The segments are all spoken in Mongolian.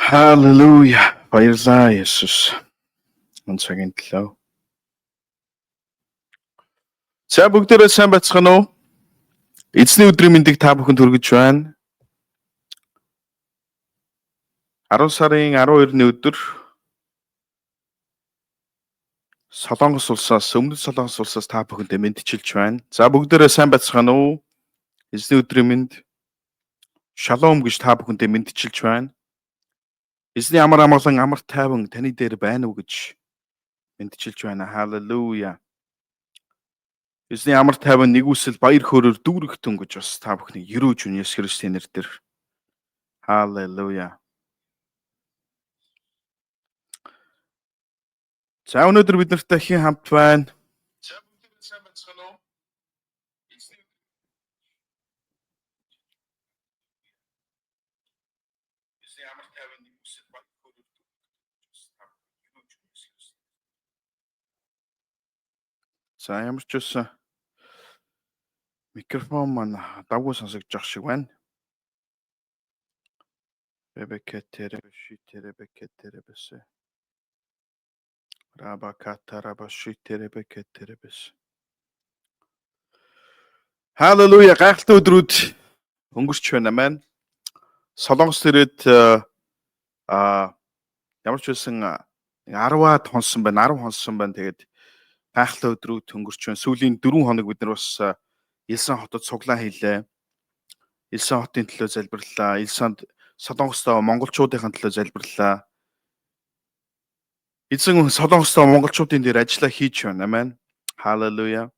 Halleluja. Баярлалаа Есүс. Онцгийн төлөө. За бүгдээрээ сайн бацгаана уу? Эзний өдрийн мэндийг та бүхэнд хүргэж байна. 10 сарын 12-ны өдөр Солонгос улсаас, өмнөд Солонгос улсаас та бүхэндээ мэдчилж байна. За бүгдээрээ сайн бацгаана уу? Эзний өдрийн мэнд шалом гэж та бүхэндээ мэдчилж байна. Эзний амар амгалан амар тайван таны дээр байна уу гэж мэдчилж байна. Халелуя. Эзний амар тайван нэгүсэл баяр хөөрөөр дүүрэгтэн гэж бас та бүхнийг ерөөж үн Есүс Христосийн нэрээр. Халелуя. За өнөөдөр бид нартай хэн хамт байна? За бүгд сайн бацгаана уу? Эзний амар тайван нэгүсэл баяр хөөрөөр дүүрэгтэн гэж бас та бүхнийг ерөөж үн Есүс Христосийн. За ямар ч үсэн микрофон маань давгүй сонсогдож байгаа шиг байна. Рабакатарабашитерабакатарабас. Халелуя, гайхалтай өдрүүд өнгөрч байна маань. Солонгос төрөд ямар ч үсэн 10-аад хонсон байна, 10 хонсон байна. Тэгээд гайхалтай өдрүүд өнгөрч байна. Сүүлийн 4 хоног бид нар бас Илсан хотод цуглаан хийлээ. Илсан хотын төлөө залбирлаа. Илсанд Солонгостой монголчуудын төлөө залбирлаа. Эзэн Солонгостой монголчуудын дээр ажиллаа хийж байна. Амен. Халелуя.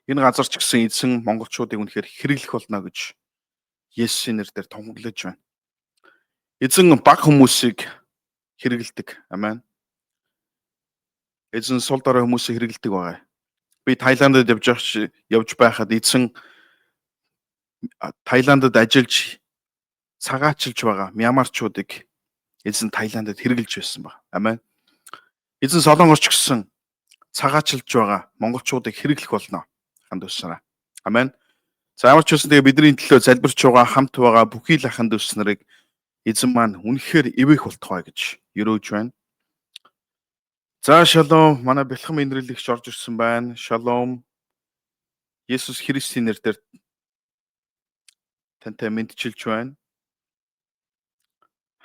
Энэ газар ч гэсэн эзэн монголчуудыг үнэхээр хэрэглэх болно гэж Есүсийн нэрээр тунхаглаж байна. Эзэн баг хүмүүсийг хэрэгэлдэг. Амен. Эзэн сул дорой хүмүүсийг хэрэгэлдэг байгаа. Би Таиландд явж байхад эзэн Таиландд ажиллаж цагаачилж байгаа мьянмарчуудыг эзэн Таиландд хэрэгэлж байсан ба. Амен. Эзэн Солонгос ч гэсэн цагаачилж байгаа монголчуудыг хэрэглэх болно. Ханд өснөрөө. Амен. За ямар ч үсэн тэгээ бидний төлөө залбирч байгаа хамт байгаа бүхий л аханд өснөрийг эзэн маань үнэхээр эвэх болтугай гэж ерөөж байна. За шалом, манай бэлхэм инэрлэгч орж ирсэн байна. Шалом. Есүс Христосийн нэрээр тантай мэдчилж байна.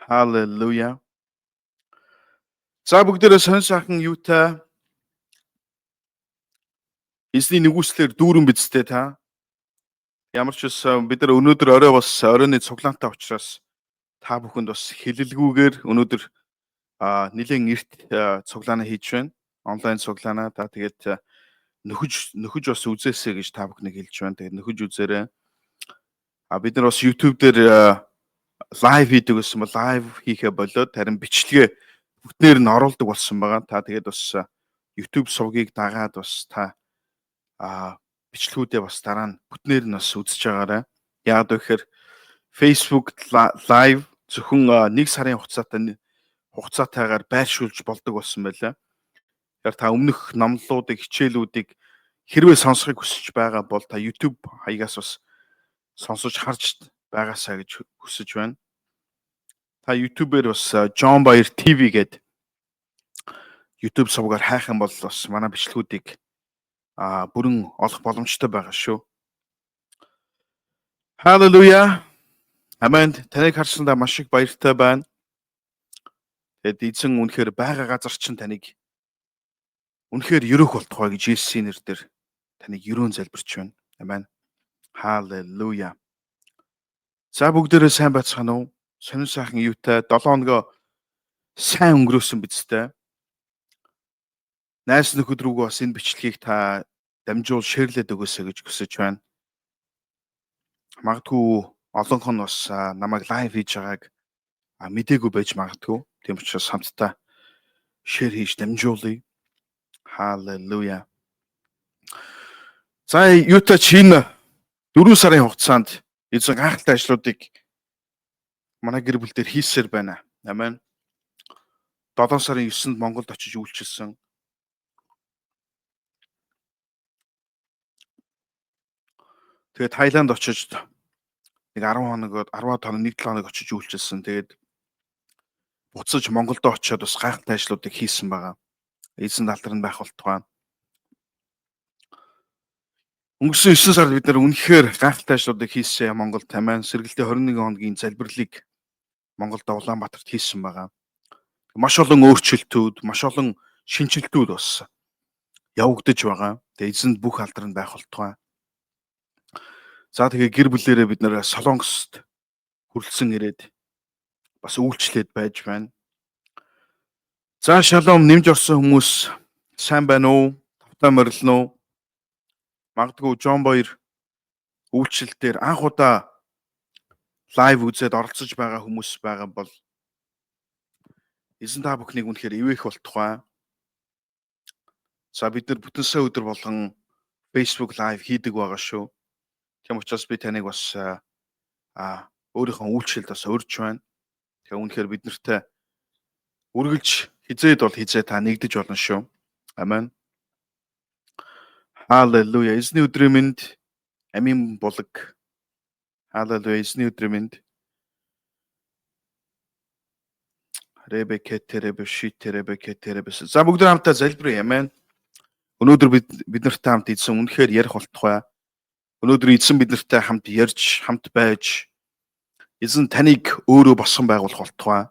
Халелуя. За бүгдээрээ сонь сайхан юутай эзний нэгүслэр дүүрэн бидтэй та. Ямар ч үсэн бид нар өнөөдөр орой бас оройны цуглаантай учраас та бүхэнд бас хэлэлгүйгээр өнөөдөр нэлээд эрт цуглаанаа хийж байна. Онлайн цуглаанаа та тэгээд нөхөж бас үзээсэй гэж та бүхнийг хэлж байна. Тэгээд нөхөж үзээрэй. Бид нар бас YouTube дээр лайв хийдэг гэсэн бол лайв хийхэ болоод харин бичлэгээ бүтнээр нь оруулдаг болсон байгаа. Та тэгээд бас YouTube сувгийг дагаад бас та бичлэгүүдээ бас дараа нь бүтнээр нь бас үзэж байгаарай. Яг гэхээр Facebook live зөвхөн 1 сарын хугацаатайгаар байршуулж болдог болсон байлаа. Тэгэхээр та өмнөх номлолуудыг, хичээлүүдийг хэрвээ сонсохыг хүсэж байгаа бол та YouTube хаягаас бас сонсож харж байгаасаа гэж хүсэж байна. Та YouTube-ээр бас John Bayer TV гэдэг YouTube сувгаар хайх юм бол бас манай бичлэгүүдийг бүрэн олох боломжтой байгаа шүү. Халелуя. Амен. Таныг харсандаа маш их баяртай байна. Тэгэд эзэн үнэхээр байгаа газар чинь таныг үнэхээр ерөөх болтугай гэж Есүсийн нэрээр таныг ерөөн залбирч байна. Амен. Халелуя. За бүгдээрээ сайн бацгаана уу? Сонин сайхан юутай 7 хоногоо сайн өнгөрөөсөн бидтэй. Найс нөхөд рүүгээ бас энэ бичлэгийг та дамжуул шеэрлээд өгөөсэй гэж хүсэж байна. Магадгүй олонх нь бас намайг лайв хийж байгааг мдээгүй байж магадгүй. Тийм учраас хамтдаа шеэр хийж дамжуулъя. Халелуя. За юутай чинь 4 сарын хугацаанд эзэн гайхалтай ажлуудыг манай гэр бүл дээр хийсээр байна. Амен. 7 сарын 9-нд Монголд очиж үйлчилсэн. Тэгээд Таиланд очиж нэг 10 хоног 1 7 хоног очиж үйлчилсэн. Тэгээд буцаж Монголд очиод бас гайхалтай ажлуудыг хийсэн байгаа. Эзэн алдарн байх болтугай. Өнгөрсөн 9 сард бид нар үнэхээр гайхалтай ажлуудыг хийсэн Монголд тамиан сэргэлтийн 21 хоногийн залбирлыг Монголд Улаанбаатарт хийсэн байгаа. Маш олон өөрчлөлтүүд, маш олон шинжилтүүд бас явагдаж байгаа. Тэгээ эзэнд бүх алдарн байх болтугай. За тэгээ гэр бүлээрээ бид нэр Солонгост хүрэлцэн ирээд бас үйлчлээд байж байна. За шалом нэмж орсон хүмүүс сайн байна уу? Тавтай морилно уу? Магадгүй Жон Боёр үйлчлэлээр анх удаа лайв үзээд оролцож байгаа хүмүүс байгаа бол эзэн та бүхнийг үнэхээр ивээх болтугай. За бид нар бүтэн сая өдөр болгон Facebook лайв хийдэг байгаа шүү. Тийм учраас би таныг бас өөрийнхөө үйлчлэлд бас урьж байна. Тэгээ үнэхээр бид нартай үргэлж хизээд бол хизээ та нэгдэж болно шүү. Амен. Халелуя. Эзний өдрийн мэнд амийн булаг. Халелуя. Эзний өдрийн мэнд. За бүгд хамтаа залбирая. Амен. Өнөөдөр бид нартай хамт эзэн үнэхээр ярих болтугай. Өнөөдөр эзэн бид нартай хамт ярьж, хамт байж эзэн таныг өөрөө босгон байгуулах болтугай.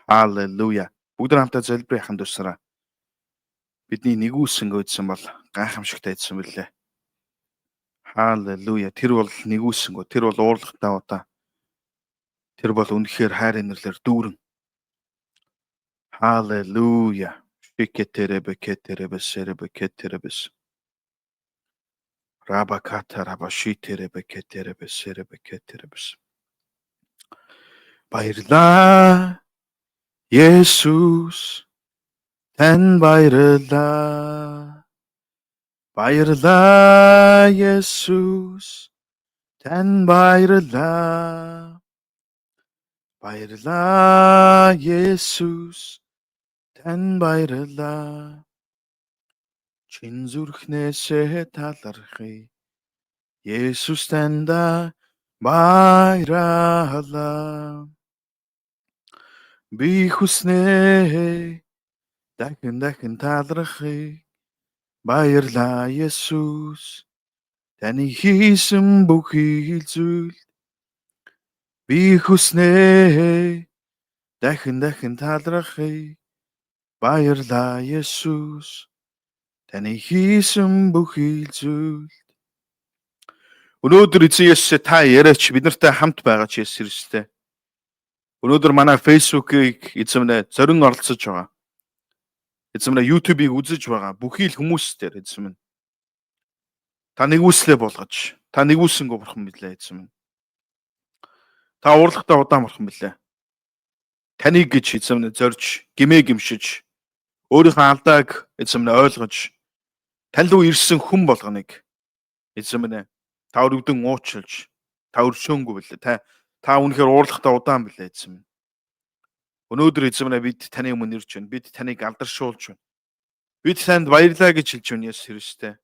Халелуя. Бүгд хамтаа залбирая хамт усараа. Бидний нэгүүлсэн эзэн бол гайхамшигтай эзэн билээ. Халелуя. Тэр бол нэгүүлсэн. Тэр бол уурлагтай удаа. Тэр бол үнэхээр хайр инэрлэр дүүрэн. Халелуя. Шикетеребекетеребесеребекетеребес. Рабакатарабашитеребекетеребесеребекетеребес. Баярлалаа. Есүс тань баярлалаа. Баярлалаа Есүс тань баярлалаа. Баярлалаа Есүс тань баярлалаа. Чин зүрхнээсээ талархъя. Есүс танда баярлалаа. Би хүснээ дахин талархъя. Баярлалаа Есүс таны хийсэн бүхий зүйл. Би хүснээ дахин талархъя. Баярлалаа Есүс таны хийсэн бүхий зүйл. Өнөөдөр эзэн Есүс та яриач бид нартай хамт байгаа ч Есүс Христтэй. Өнөөдөр манай Facebook-ыг эзэмнэ зорин оролцож байгаа. Эзэмнэ YouTube-ыг үзэж байгаа бүхий л хүмүүс дээр эзэмнэ. Та нэгүслээ болгож, та нэгүсэнгөө бурхан билээ эзэмнэ. Та урлагтай удаан бурхан билээ. Таныг гэж эзэмнэ зорж, гимээ гимшиж, өөрийнхөө алдааг эзэмнэ ойлгож, тань руу ирсэн хүн болгоныг эзэмнэ. Та өрөвдөн уучлж, та өршөөнгүй билээ. Та үнэхээр уурлагтай удаан билээ эзэмнэ. Өнөөдөр эзэмнэ бид таны өмнө ирж байна. Бид таныг алдаршуулж байна. Бид танд баярлалаа гэж хэлж байна Есүс Христтэй.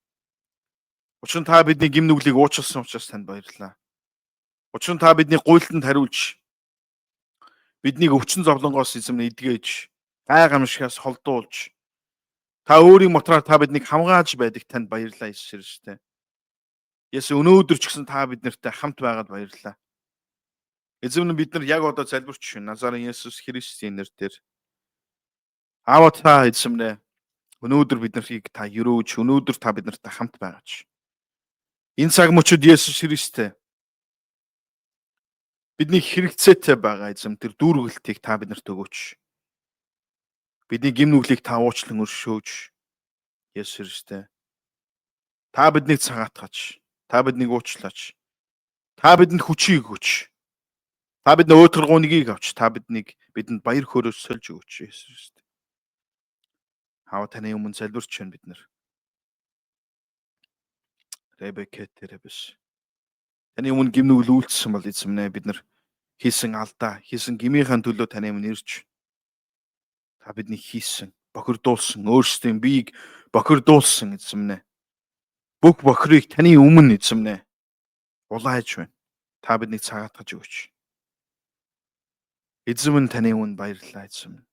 Учир нь та бидний гим нүглийг уучлсан учраас танд баярлалаа. Учир нь та бидний гуйлтанд хариулж, биднийг өвчин зовлонгоос эзэмнэ эдгэж, гайхамшигаас холдуулж, та өөрийн мотроор та биднийг хамгаалж байдаг танд баярлалаа Есүс Христтэй. Есүс өнөөдөр ч гэсэн та биднэртэй хамт байгаад баярлалаа. Эзэмнэ бид нар яг одоо залбирч байна. Назарын Есүс Христийн нэрээр. Аава та эзэмнэ өнөөдөр бид нарыг та өрөөж, өнөөдөр та биднэртэй хамт байгаач. Энэ цаг мөчид Есүс Христтэй бидний хэрэгцээтэй байгаа эзэм тэр дүүргэлтийг та биднэрт өгөөч. Бидний гим нүглийг та уучлан өршөөж Есүс Христтэй. Та биднийг цагаатгаач. Та биднийг уучлаач. Та бидэнд хүчийг өгөөч. Та бидний өөдрөгөөнийг авч та бидэнд баяр хөөрөөр сольж өгөөч Есүс Христтэй. Аава таны өмнө залбирч байна бид нар. Ребекетеребес. Таны өмнө гим нүгэл үйлдсэн бол эзэмнэ бид нар хийсэн алдаа, хийсэн гмийнхэн төлөө таны өмнө ирж та бидний хийсэн, бохирдуулсан, өөрсдийн биеийг бохирдуулсан эзэмнэ. Бүх бохирыг таны өмнө эзэмнэ. Улааж байна. Та биднийг цагаатгаж өгөөч. Эзэм нь таны өмнө баярлалаа эзэм.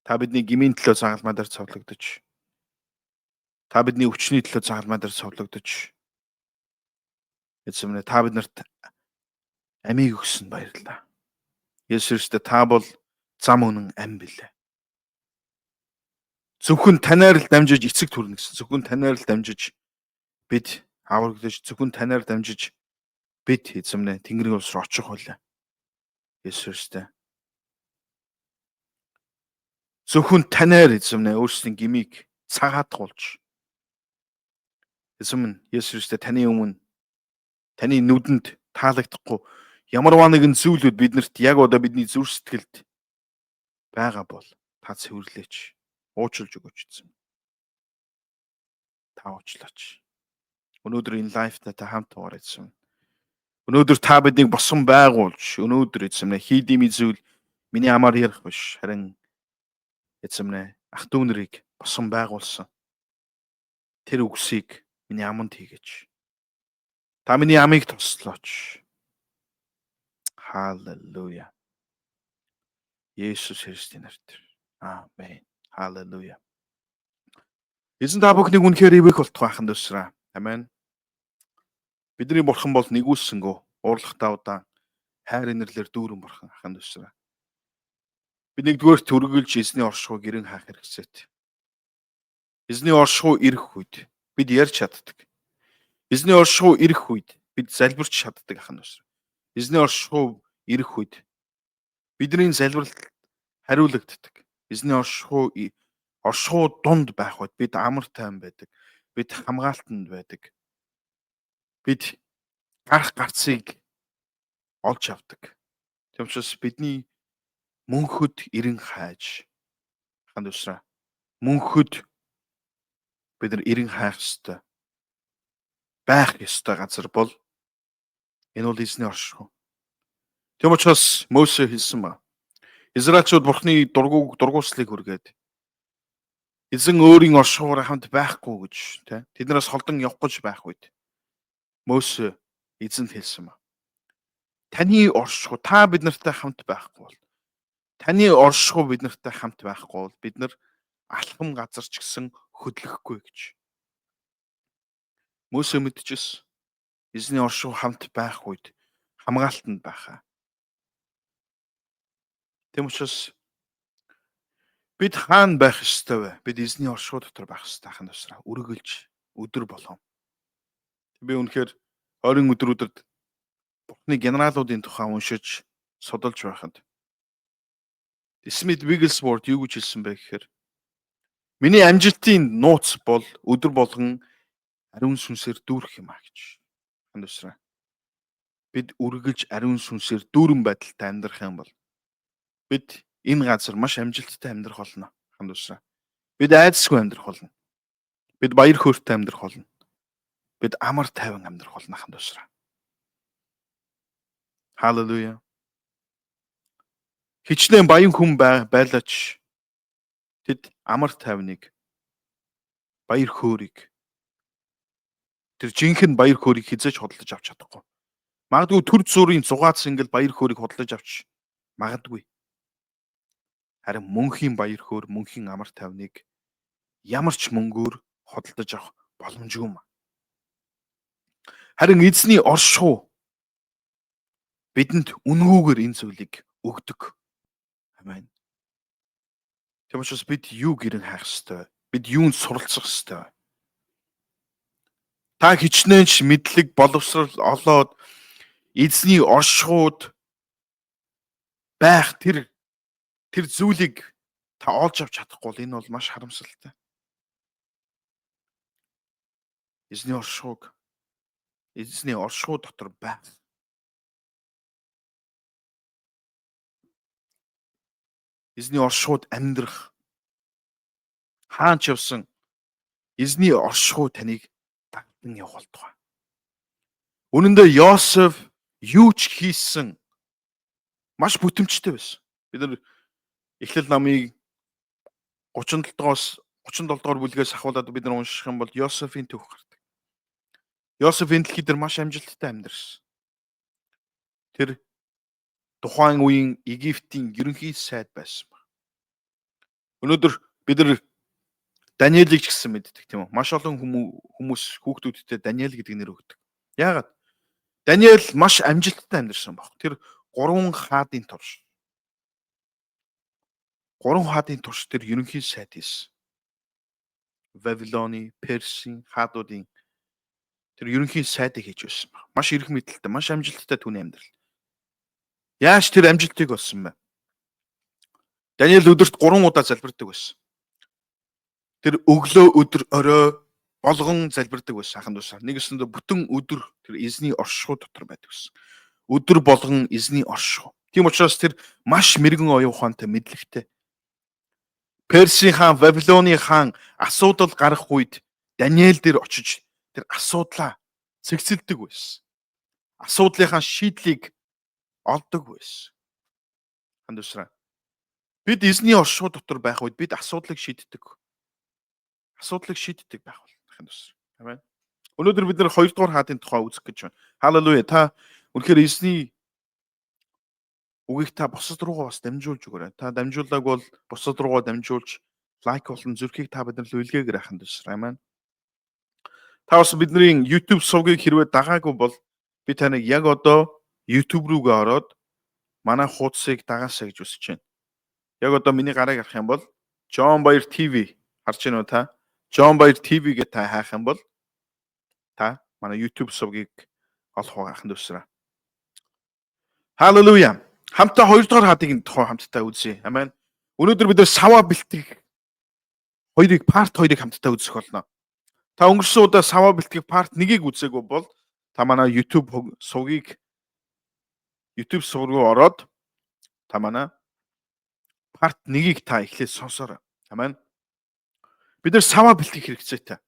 Та бидний гмийн төлөө загалмаа дээр цовлогдож, та бидний өвчний төлөө загалмаа дээр цовлогдож, эзэм нэ та биднэрт амийг өгсөн баярлалаа. Есүс Христос та бол зам үнэн ам билээ. Зөвхөн танаар л дамжиж эцэг төрнө гэсэн. Зөвхөн танаар л дамжиж бид аврагдаж, зөвхөн танаар дамжиж бид эзэм нэ Тэнгэрийн улс руу очих байлаа. Есүс Христос зөвхөн танаар эзэм нэ өөрсдийн гмийг цагаатгуулж, эзэм нь Есүс Христос таны өмнө таны нүдэнд таалагдахгүй ямарваа нэгэн зүйлүүд биднэрт яг одоо бидний зүрх сэтгэлд байгаа бол та цэвэрлээч. Уучлж өгөөч эзэм. Та уучлаач. Өнөөдөр энэ лайфтаа та хамт байгаа эзэм. Өнөөдөр та биднийг босон байгуулж, өнөөдөр эзэм нэ хийдими зүйл миний амаар ярих биш, харин эзэм нэ ах дүү нарыг босон байгуулсан. Тэр үгсийг миний аманд хийгээч. Та миний амийг туслаач. Халелуя. Есүс Христосийн нэрээр. Амен. Халелуя. Эзэн та бүхнийг үнэхээр ивэх болтугай ахын дэвсраа. Амен. Бидний бурхан бол нэгүүлсэнгөө уурлахтаа удаан хайр инэрлэр дүүрэн бурхан ахын дэвсраа. Бид нэгдүгээр төргөлж эзний оршихуй гэрэн хаах хэрэгцээтэй. Эзний оршихуй ирэх үед бид ярьж чаддаг. Эзний оршихуй ирэх үед бид залбирч чаддаг ахын дэвсраа. Эзний оршихуй ирэх үед бидний залбиралд хариулагддаг. Эзний оршихуй дунд байх үед бид амар тайван байдаг. Бид хамгаалтанд байдаг. Бид гарах гарцыг олж авдаг. Тийм учраас бидний мөнхөд эрен хайж ахын дэвсраа. Мөнхөд бид нар эрен хайх ёстой. Байх ёстой газар бол энэ бол эзний оршихуй. Тийм учраас Мөсе хэлсэн ба. Израильчууд бурхны дургууслыг хүргээд эзэн өөрийн оршихуйгаар хамт байхгүй гэж тэднээс холдон явах гэж байх үед Мөсе эзэнд хэлсэн ба. Таны оршихуй та бид нартай хамт байхгүй бол таны оршихуй бид нартай хамт байхгүй бол бид нар алхам газар ч гэсэн хөдлөхгүй гэж. Мөсе мэдчихсэн. Эзний оршихуй хамт байх үед хамгаалтанд байхаа. Тэм учраас бид хаана байх ёстой вэ? Бид эзний оршихуй дотор байх ёстой ахын дэвсраа. Үргэлж өдөр болгон. Би үнэхээр ойрын өдрүүдэд Бурхны генералуудын тухай уншиж судалж байхад Смит Вигглсворт юу гэж хэлсэн бэ гэхээр миний амжилтын нууц бол өдөр болгон ариун сүнсээр дүүрэх юм а гэж. Ахын дэвсраа. Бид үргэлж ариун сүнсээр дүүрэн байдалтай амьдрах юм бол бид энэ газар маш амжилттай амьдрах болно. Ахын дэвсраа. Бид айдасгүй амьдрах болно. Бид баяр хөөртэй амьдрах болно. Бид амар тайван амьдрах болно ахын дэвсраа. Халелуя. Хичнээн баян хүн байлаач тэд амар тайвныг баяр хөөргийг тэр жинхэнэ баяр хөөргийг хизээж худалдаж авч чадахгүй. Магадгүй төр зүрийн зугаац ингээл баяр хөөргийг худалдаж авч магадгүй. Харин мөнхийн баяр хөөр, мөнхийн амар тайвныг ямар ч мөнгөөр худалдаж авах боломжгүй юм. Харин эзний оршихуй бидэнд үнгүүгээр энэ зүйлийг өгдөг. Амен. Тийм учраас бид юу гэрэн хайх ёстой? Бид юунд суралцах ёстой? Та хичнээн ч мэдлэг боловсрал олоод эзний оршихуйд байх тэр зүйлийг та олж авч чадахгүй бол энэ бол маш харамсалтай. Эзний оршихуй дотор байх. Эзний оршихуйд амьдрах. Хаан ч явсан эзний оршихуй таныг дагдан явуулдаг. Үнэн дээр Йосеф юу ч хийсэн маш бүтэмжтэй байсан. Бид нар Эхлэл намыг 37 дугаар бүлгээс ахуулаад бид нар унших юм бол Йосефийн түүх гардаг. Йосеф энэ дэлхий дээр маш амжилттай амьдарсан. Тэр тухайн үеийн Египтийн ерөнхий сайд байсан ба. Өнөөдөр бид нар Даниэлийг ч гэсэн мэддэг тийм үү? Маш олон хүмүүс хүүхдүүдтэй Даниэл гэдэг нэр өгдөг. Яагаад? Даниэл маш амжилттай амьдарсан баг. Тэр гурван хаадын турш тэр ерөнхий сайд хийсэн. Вавилоны, Персийн хаадуудын тэр ерөнхий сайдыг хийж байсан баг. Маш эрх мэдэлтэй, маш амжилттай түүний амьдрал. Яаж тэр амжилтыг олсон бэ? Даниэл өдөрт 3 удаа залбирдаг байсан. Тэр өглөө өдөр орой болгон залбирдаг байсан ахын дүүсаа. Нэгэсэндээ бүтэн өдөр тэр эзний оршихуй дотор байдаг байсан. Өдөр болгон эзний оршихуй. Тийм учраас тэр маш мэрэгэн оюун ухаантай, мэдлэгтэй. Персийн хаан, Вавилоны хаан асуудал гарах үед Даниэл дээр очиж тэр асуудлаа цэгцэлдэг байсан. Асуудлынхаа шийдлийг олдог байсан. Хандуусраа. Бид эзний оршихуй дотор байх үед бид асуудлыг шийддэг байх бол хандуусраа. Амен. Өнөөдөр бид нар 2 дугаар хаадын тухай үзэх гэж байна. Халелуя. Та үнэхээр эзний үгийг та бусад руугаа бас дамжуулж өгөөрэй. Та дамжуулдаг бол бусад руугаа дамжуулж лайк болон зүрхийг та биднэр үлгээгэр ахын тусраа. Амен. Та бас бидний YouTube сувгийг хэрвээ дагаагүй бол би таныг яг одоо YouTube руугаа ороод манай хуудсыг дагаасаа гэж хүсэж байна. Яг одоо миний гарыг харах юм бол John Баяр TV харж байна уу та? John Баяр TV гэж та хайх юм бол та манай YouTube сувгийг олох байгаа ахын тусраа. Халелуя. Хамтдаа 2 дугаар хаадын тухай хамтдаа үзье. Амен. Өнөөдөр бид сава бэлтгэх part 2-ыг хамтдаа үзэх болно. Та өнгөрсөн удаа сава бэлтгэх part 1-ийг үзээгүй бол та манай YouTube сувгийг руу ороод та манай part 1-ийг та эхлээд сонсоорой. Амен. Бид нар сава бэлтгэх хэрэгцээтэй.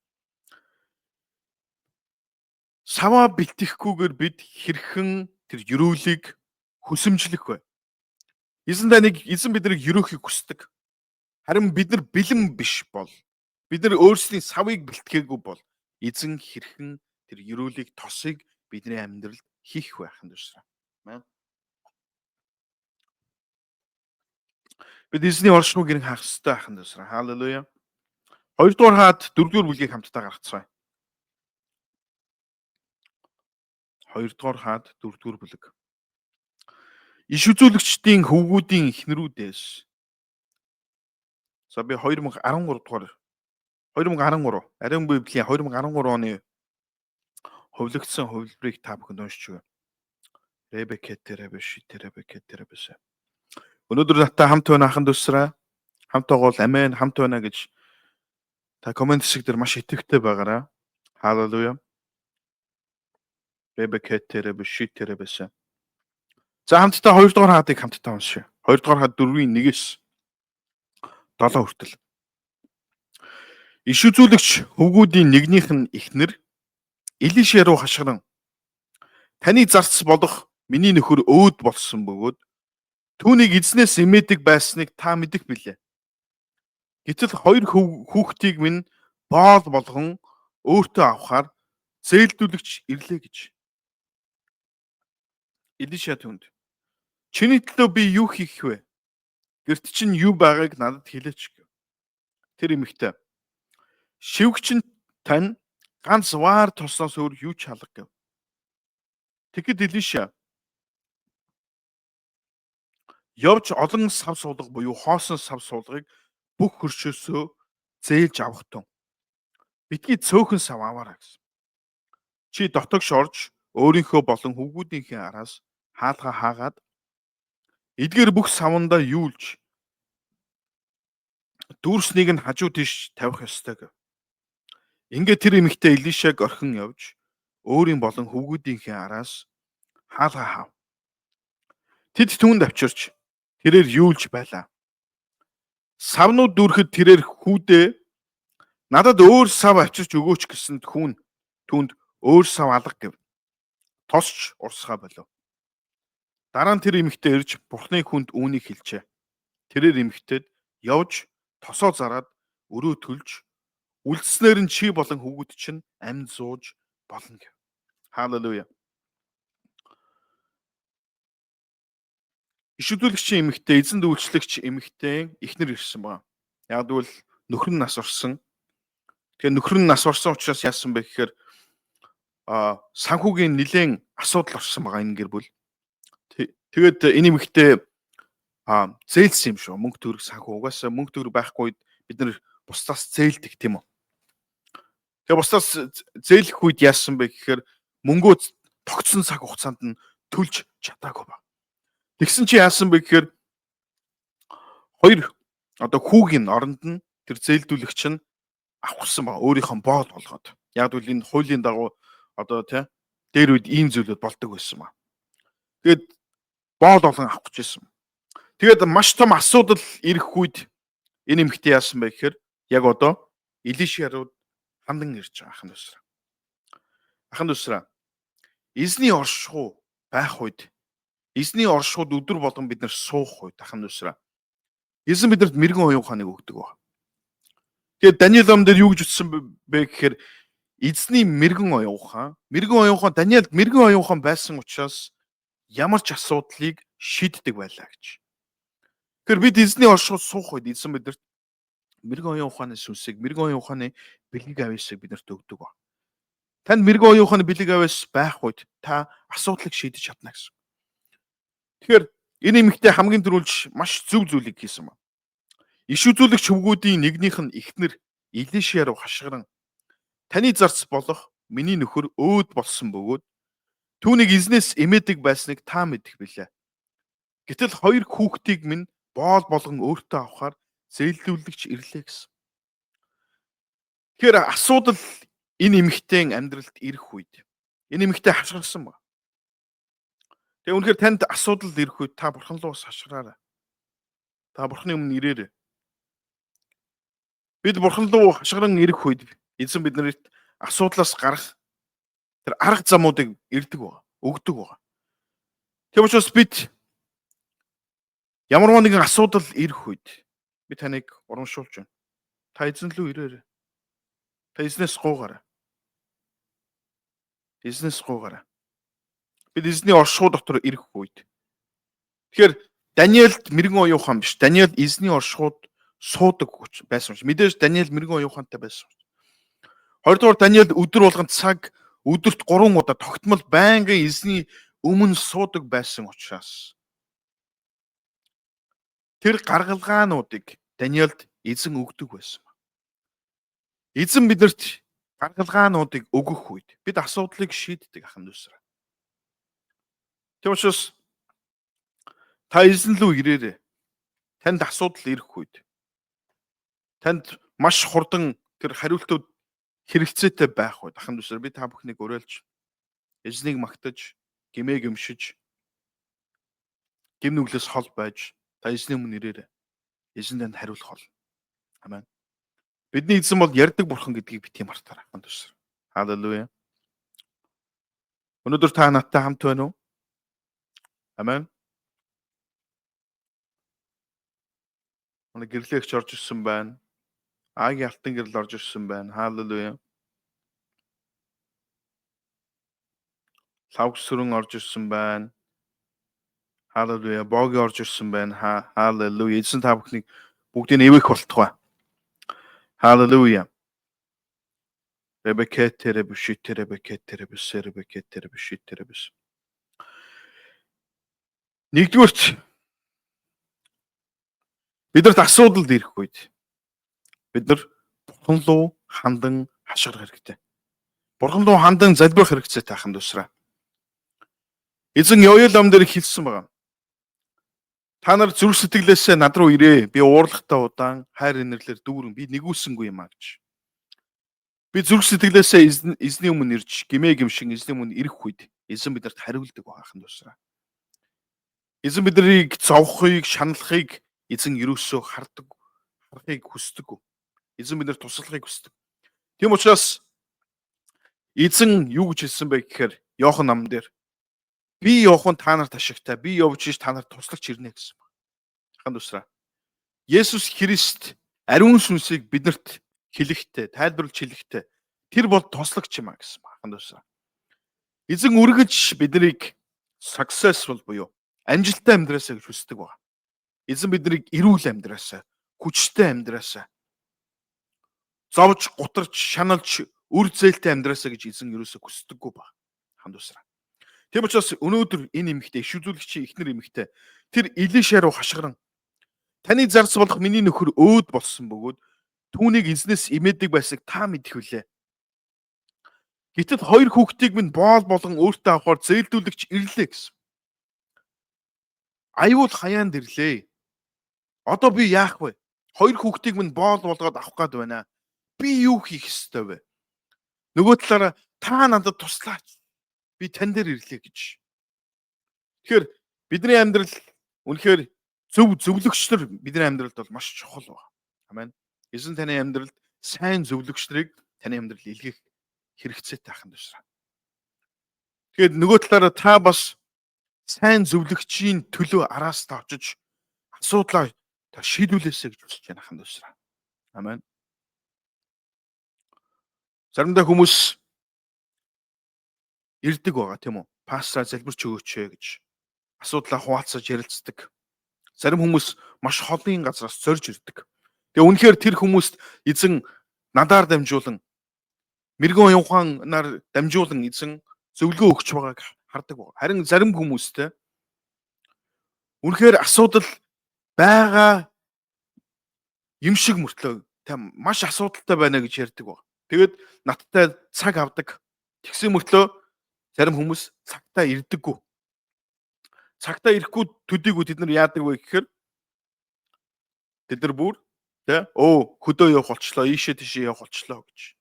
Сава бэлтгэхгүйгээр бид хэрхэн тэр ерөөлийг хүсэмжлэх вэ? Эзэн биднийг ерөөхийг хүсдэг. Харин бид нар бэлэн биш бол бид нар өөрсдийн савыг бэлтгээгүй бол эзэн хэрхэн тэр ерөөлийг тосыг бидний амьдралд хийх байх юм дүүсрэ. Амен. Бид эзний оршихуйг гэрэн хаах хэрэгтэй байх юм дүүсрэ. Халелуя. 2 дугаар хаад 4 дугаар бүлгийг хамтдаа гаргацгаая. 2 дугаар хаад 4 дугаар бүлэг. Иш үзүүлэгчдийн хөвгүүдийн эхнэрүүдээс. За би 2013 Ариун Библийн 2013 оны хувьлагдсан хувилбарыг та бүхэнд уншиж өгье. Ребекеттеребэш. Өнөөдөр надтай хамт байна ахын дүүсрээ. Хамт байгаа бол амен, хамт байна гэж та комент хэсэг дээр маш итгэвтэй байгаарай. Халелуя. Ребекеттеребэш. За хамтдаа 2 дугаар хаадыг хамтдаа уншъя. 2 дугаар хаад 4-ийн 1-ээс 7 хүртэл. Иш үзүүлэгч хөвгүүдийн нэгнийх нь эхнэр Илишэ руу хашгиран таны зарц болох миний нөхөр өөд болсон бөгөөд түүнийг эзнээс эмээдэг байсныг та мэдэх билээ. Гэтэл 2 хүүхдийг минь боол болгон өөртөө авахаар зээлдүүлэгч ирлээ гэж. Илишэ түнд чиний төлөө би юу хийх вэ? Гэрт чинь юу байгааг надад хэлээч гэв. Тэр эмэгтэй шивгч нь тань ганц ваар тосноос өөр юу ч халах гэв. Тэгэхэд Илишэ явж олон сав суулга буюу хоосон сав суулгыг бүх хөршөөсөө зээлж авах тун. Битгий цөөхөн сав аваарай гэсэн. Чи дотогш орж өөрийнхөө болон хөвгүүдийнхээ араас хаалгаа хаагаад эдгээр бүх савандаа юулж дүүрснийг нь хажуу тийш тавих ёстой гэв. Ингээд тэр эмэгтэй Илишэг орхин явж өөрийн болон хөвгүүдийнхээ араас хаалгаа хаав. Тэд түүнд авчирч тэрээр юулж байлаа. Савнууд дүүрэхэд тэрээр хүүдээ надад өөр сав авчирч өгөөч гэсэнд түүнд өөр сав алга гэв. Тосч урсгаа болов. Дараа нь тэр эмэгтэй ирж Бурхны хүнд үүнийг хэлжээ. Тэрээр эмэгтэйд явж тосоо зараад өрөө төлж үлдснээр нь чи болон хөвгүүд чинь амьд сууж болно гэв. Халелуя. Иш үзүүлэгчийн эмэгтэй, эзэн дүүлчлэгч эмэгтэй эхнэр ирсэн байна. Яг бол нөхөр нь нас орсон. Тэгэхээр нөхөр нь нас орсон учраас яасан бэ гэхээр санхүүгийн нэлээд асуудал орсон байгаа энэ гэр бүл. Тэгээд энэ эмэгтэй зээлсэн юм шүү. Мөнгө төгрөг санхүү. Угаасаа мөнгө төгрөг байхгүй үед бид нэр бусдаас зээлдэг тийм үү? Тэгээ бусдаас зээлэх үед яасан бэ гэхээр мөнгөө тогтсон цаг хугацаанд нь төлж чадаагүй ба. Тэгсэн чи яасан бэ гэхээр хоёр хүүгийн оронд нь тэр зээлдүүлэгч нь авахсан ба өөрийнхөө боол болгоод. Яг л энэ хуулийн дагуу дээр үед ийм зүйлүүд болдог байсан ба. Тэгээд боол болгон авах гэжсэн. Тэгээд маш том асуудал ирэх үед энэ эмэгтэй яасан бэ гэхээр яг Илишя руу хандан ирж байгаа ахын дүүсраа. Ахын дүүсраа эзний оршихуй байх үед эзний оршихуйд өдөр болгон бид нар суух үед ахын дүүсраа эзэн бидэнд мэрэгэн оюун ухааныг өгдөг ба. Тэгээд Даниэл ном дээр юу гэж утсан бэ гэхээр эзний мэрэгэн оюун ухаан Даниэлд мэрэгэн оюун ухаан байсан учраас ямар ч асуудлыг шийддэг байлаа гэж. Тэгэхээр бид эзний оршихуйд суух үед эзэн бидэнд мэрэгэн оюун ухааны сүнсийг, мэрэгэн оюун ухааны бэлэг авьяасыг бидэнд өгдөг ба. Танд мэрэгэн оюун ухааны бэлэг авьяас байх үед та асуудлыг шийдэж чадна гэсэн. Тэгэхээр энэ эмэгтэй хамгийн түрүүлж маш зөв зүйлийг хийсэн ба. Иш үзүүлэгч хөвгүүдийн нэгнийх нь эхнэр Илишя руу хашгиран таны зарц болох миний нөхөр өөд болсон бөгөөд түүнийг эзнээс эмээдэг байсныг та мэдэх билээ. Гэтэл хоёр хүүхдийг минь боол болгон өөртөө авахар зээлдүүлэгч ирлээ гэсэн. Тэгэхээр асуудал энэ эмэгтэй амьдралд ирэх үед энэ эмэгтэй хашгирсан ба. Тэгээ үнэхээр танд асуудал ирэх үед та бурхан руу хашгираарай. Та бурханы өмнө ирээрэй. Бид бурхан руу хашгиран ирэх үед эзэн биднэрт асуудлаас гарах тэр арга замуудыг өгдөг байгаа. Тийм учраас бид ямар нэгэн асуудал ирэх үед би таныг урамшуулж байна. Та эзэн рүү ирээрэй. Та эзнээс гуугаарай. Бид эзний оршихуй дотор ирэх үед. Тэгэхээр Даниэлд мэрэгэн оюун ухаан биш. Даниэл эзний оршихуйд суудаг байсан. Мэдээж Даниэл мэрэгэн оюун ухаантай байсан. Хоёрдугаар Даниэл өдөр болгон өдөрт 3 удаа тогтмол байнгын эзний өмнө суудаг байсан учраас тэр гаргалгаануудыг Даниэлд эзэн өгдөг байсан. Эзэн биднэрт гаргалгаануудыг өгөх үед бид асуудлыг шийддэг ахын дүүсрээ. Тийм учраас та эзэн рүү ирээрэй. Танд асуудал ирэх үед танд маш хурдан тэр хариултууд хэрэгцээтэй байх үед ахын дүүсрээ би та бүхнийг уриалж эзнийг магтаж, гэмээ гэмшиж, гэм нүглээс хол байж та эзний өмнө ирээрэй. Эзэн танд хариулах бол. Амен. Бидний эзэн бол ярьдаг бурхан гэдгийг бити мартаарай ахын дүүсрээ. Халелуя. Өнөөдөр та надтай хамт байна уу? Амен. Манай гэрлэгч орж ирсэн байна. Агийн алтан гэрэл орж ирсэн байна. Халелуя. Лавгсүрэн орж ирсэн байна. Халелуя. Боги орж ирсэн байна. Халелуя. Эзэн та бүхнийг бүгдийг эвэх болтугай. Халелуя. Нэгдүгürt бидэрт асуудал ирэх үед бид нар бурхан руу хандан хашгирах хэрэгтэй. Бурхан руу хандан залбирах хэрэгтэй таахан дүүсраа. Эзэн Йоэл ном дээр хэлсэн байгаа. Та нар зүрх сэтгэлээсээ над руу ирээ. Би уурлагтай удаан хайр инэрлэр дүүрэн би нэгүүлсэнгүй юм аа гэж. Би зүрх сэтгэлээсээ эзний өмнө ирж гэмээ гэмшин эзний өмнө ирэх үед эзэн бидэрт хариулдаг байхын дүүсраа. Эзэн биднийг зовхыг, шаналхыг эзэн ерөөсөө харахыг хүсдэг. Эзэн биднэрт туслахыг хүсдэг. Тийм учраас эзэн юу гэж хэлсэн бэ гэхээр Иохан намн дээр би явхан та нарт ашигтай, би явж иш та нарт туслагч ирнэ гэсэн байна. Ахын дүүсраа. Есүс Христ ариун сүнсийг биднэрт хэлэхдээ, тайлбарлаж хэлэхдээ тэр бол туслагч юм а гэсэн байна. Ахын дүүсраа. Эзэн үргэлж биднийг successful буюу амжилттай амьдраасаа гэж хүсдэг байна. Эзэн биднийг эрүүл амьдраасаа, хүчтэй амьдраасаа, зовж, гутарч, шаналж, үр зээлтэй амьдраасаа гэж эзэн ерөөсөө хүсдэггүй ба. Хамт усраа. Тийм учраас өнөөдөр энэ эмэгтэй, иш үзүүлэгчийн эхнэр эмэгтэй тэр Илиша руу хашгиран таны зарц болох миний нөхөр өөд болсон бөгөөд түүнийг эзнээс имээдэг байсаг та мэдэх үлээ. Гэтэл хоёр хүүхдийг минь боол болгон өөртөө авахар зээлдүүлэгч ирлээ гэсэн. Аюул хаяанд ирлээ. Одоо би яах вэ? Хоёр хүүхдийг минь боол болгоод авах гээд байна. Би юу хийх ёстой вэ? Нөгөө талаараа та надад туслаач. Би тань дээр ирлээ гэж. Тэгэхээр бидний амьдрал үнэхээр зөвлөгчдөр бидний амьдралд бол маш чухал байна. Амен. Эзэн таны амьдралд сайн зөвлөгчдрийг таны амьдрал илгээх хэрэгцээтэй ахын тушраа. Тэгэхээр нөгөө талаараа та бас сайн зөвлөгчийн төлөө араас та очиж асуудлаа та шийдүүлээсэй гэж хүсэж байна ахын тушраа. Амен. Заримдаа хүмүүс ирдэг байгаа тийм үү? Пастор залбирч өгөөч гэж асуудлаа хуваалцаж ярилцдаг. Зарим хүмүүс маш холын газраас зорж ирдэг. Тэгээ үнэхээр тэр хүмүүст эзэн надаар дамжуулан мэрэгэн оюуханаар дамжуулан эзэн зөвлөгөө өгч байгааг хардаг байна. Харин зарим хүмүүстэй үнэхээр асуудал байгаа юм шиг мөртлөө тийм маш асуудалтай байна гэж ярьдаг байна. Тэгээд надтай цаг авдаг. Тэгсэн мөртлөө зарим хүмүүс цагтаа ирдэггүй. Цагтаа ирэхгүй төдийгүй тэд нар яадаг вэ гэхээр тэд нар бүр тэ хөдөө явах болчлоо, ийшээ тийшээ явах болчлоо гэж.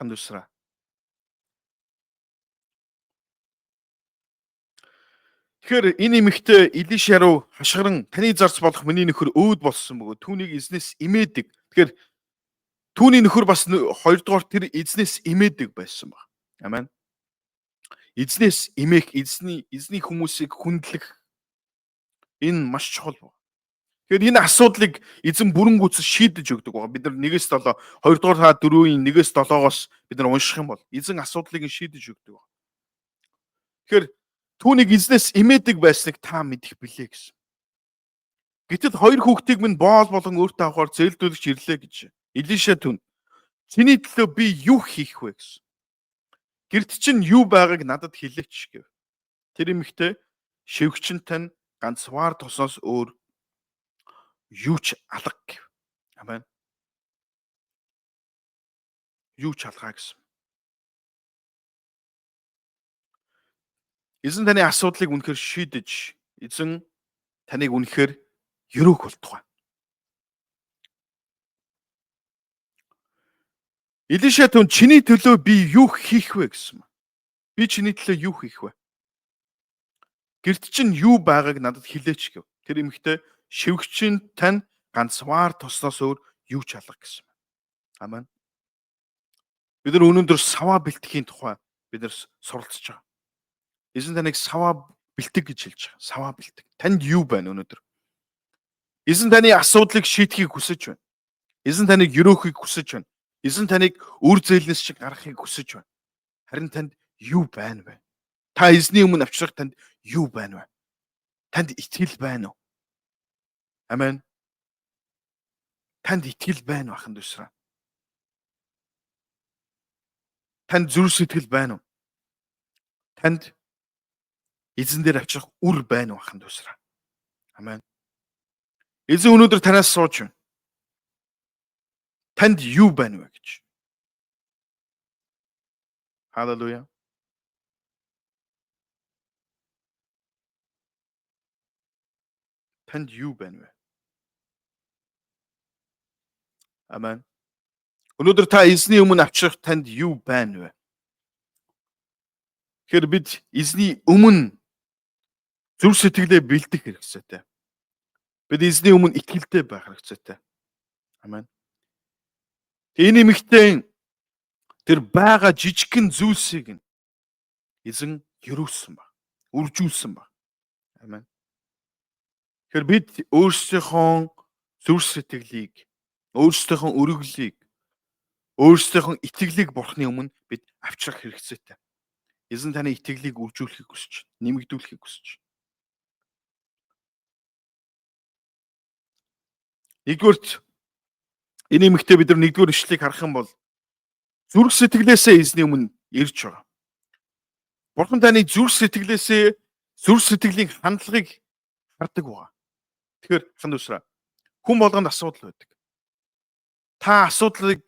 Ханд усраа. Тэгэхээр энэ эмэгтэй Илиша руу хашгиран таны зарц болох миний нөхөр өөд болсон бөгөөд түүнийг эзнээс имээдэг. Тэгэхээр түүний нөхөр бас хоёрдугаар тэр эзнээс имээдэг байсан баг. Амен. Эзнээс имэх, эзний хүмүүсийг хүндлэх энэ маш чухал баг. Тэгэхээр энэ асуудлыг эзэн бүрэн гүйцэд шийдэж өгдөг баг. Бид нар 1-7, 2-р хаа 4-ийн 1-7-оос бид нар унших юм бол эзэн асуудлыг шийдэж өгдөг баг. Тэгэхээр түүнийг эзнээс имээдэг байсныг та мэдэх билээ гэсэн. Гэтэл хоёр хүүхдийг минь боол болон өөртөө авахар зээлдүүлэгч ирлээ гэж. Илиша түн. Чиний төлөө би юу хийх вэ гэсэн. Гэрт чинь юу байгааг надад хэлээч гэв. Тэр эмэгтэй шивгчин тань ганц вар тосоос өөр юу ч алга гэв. Амен. Юу ч алгаа гэсэн. Эзэн таны асуудлыг үнэхээр шийдэж, эзэн таныг үнэхээр өрөөх болтугай. Илиша түн чиний төлөө би юу хийх вэ гэсэн. Би чиний төлөө юу хийх вэ? Гэрт чинь юу байгааг надад хэлээч гэв. Тэр эмэгтэй шивгчин тань ганц вар тосноос өөр юу ч алга гэсэн. Амен. Бид нар өнөөдөр саваа бэлтгэхийн тухай бид нар суралцж байгаа. Эзэн таныг саваа бэлтэг гэж хэлж байгаа. Саваа бэлтэг. Танд юу байна өнөөдөр? Эзэн таны асуудлыг шийдэхийг хүсэж байна. Эзэн таныг өрөөхийг хүсэж байна. Эзэн таныг үр зээлнээс шиг гаргахыг хүсэж байна. Харин танд юу байна вэ? Та эзний өмнө авчрах танд юу байна вэ? Танд итгэл байна уу? Амен. Танд итгэл байна уу ахын дүүсраа? Танд зүрх сэтгэл байна уу? Танд эзэн дээр авчрах үр байна уу ахын дүүсраа? Амен. Эзэн өнөөдөр танаас сууж байна. Танд юу байна вэ гэж? Халелуя. Танд юу байна вэ? Амен. Өнөөдөр та эзний өмнө авчрах танд юу байна вэ? Тэгэхээр бид эзний өмнө зүрх сэтгэлээ бэлдэх хэрэгцээтэй. Бид эзний өмнө итгэлтэй байх хэрэгцээтэй. Амен. Энэ эмэгтэй тэр байгаа жижигхэн зүйлсийг эзэн өрөөсөн баг. Үржүүлсэн баг. Амен. Тэгэхээр бид өөрсдийнхөө зүрх сэтгэлийг, өөрсдийнхөө өргөлийг, өөрсдийнхөө итгэлийг бурхны өмнө бид авчрах хэрэгцээтэй. Эзэн таны итгэлийг үржүүлэхийг хүсэж, нэмэгдүүлэхийг хүсэж. Нэгдүгээрт энэ эмэгтэй бид нар нэгдүгээр ишлэлийг харах юм бол зүрх сэтгэлээсээ эзний өмнө ирж байгаа. Бурхан таны зүрх сэтгэлийн хандлагыг хардаг байгаа. Тэгэхээр ханд усраа. Хүн болгонд асуудал байдаг. Та асуудлыг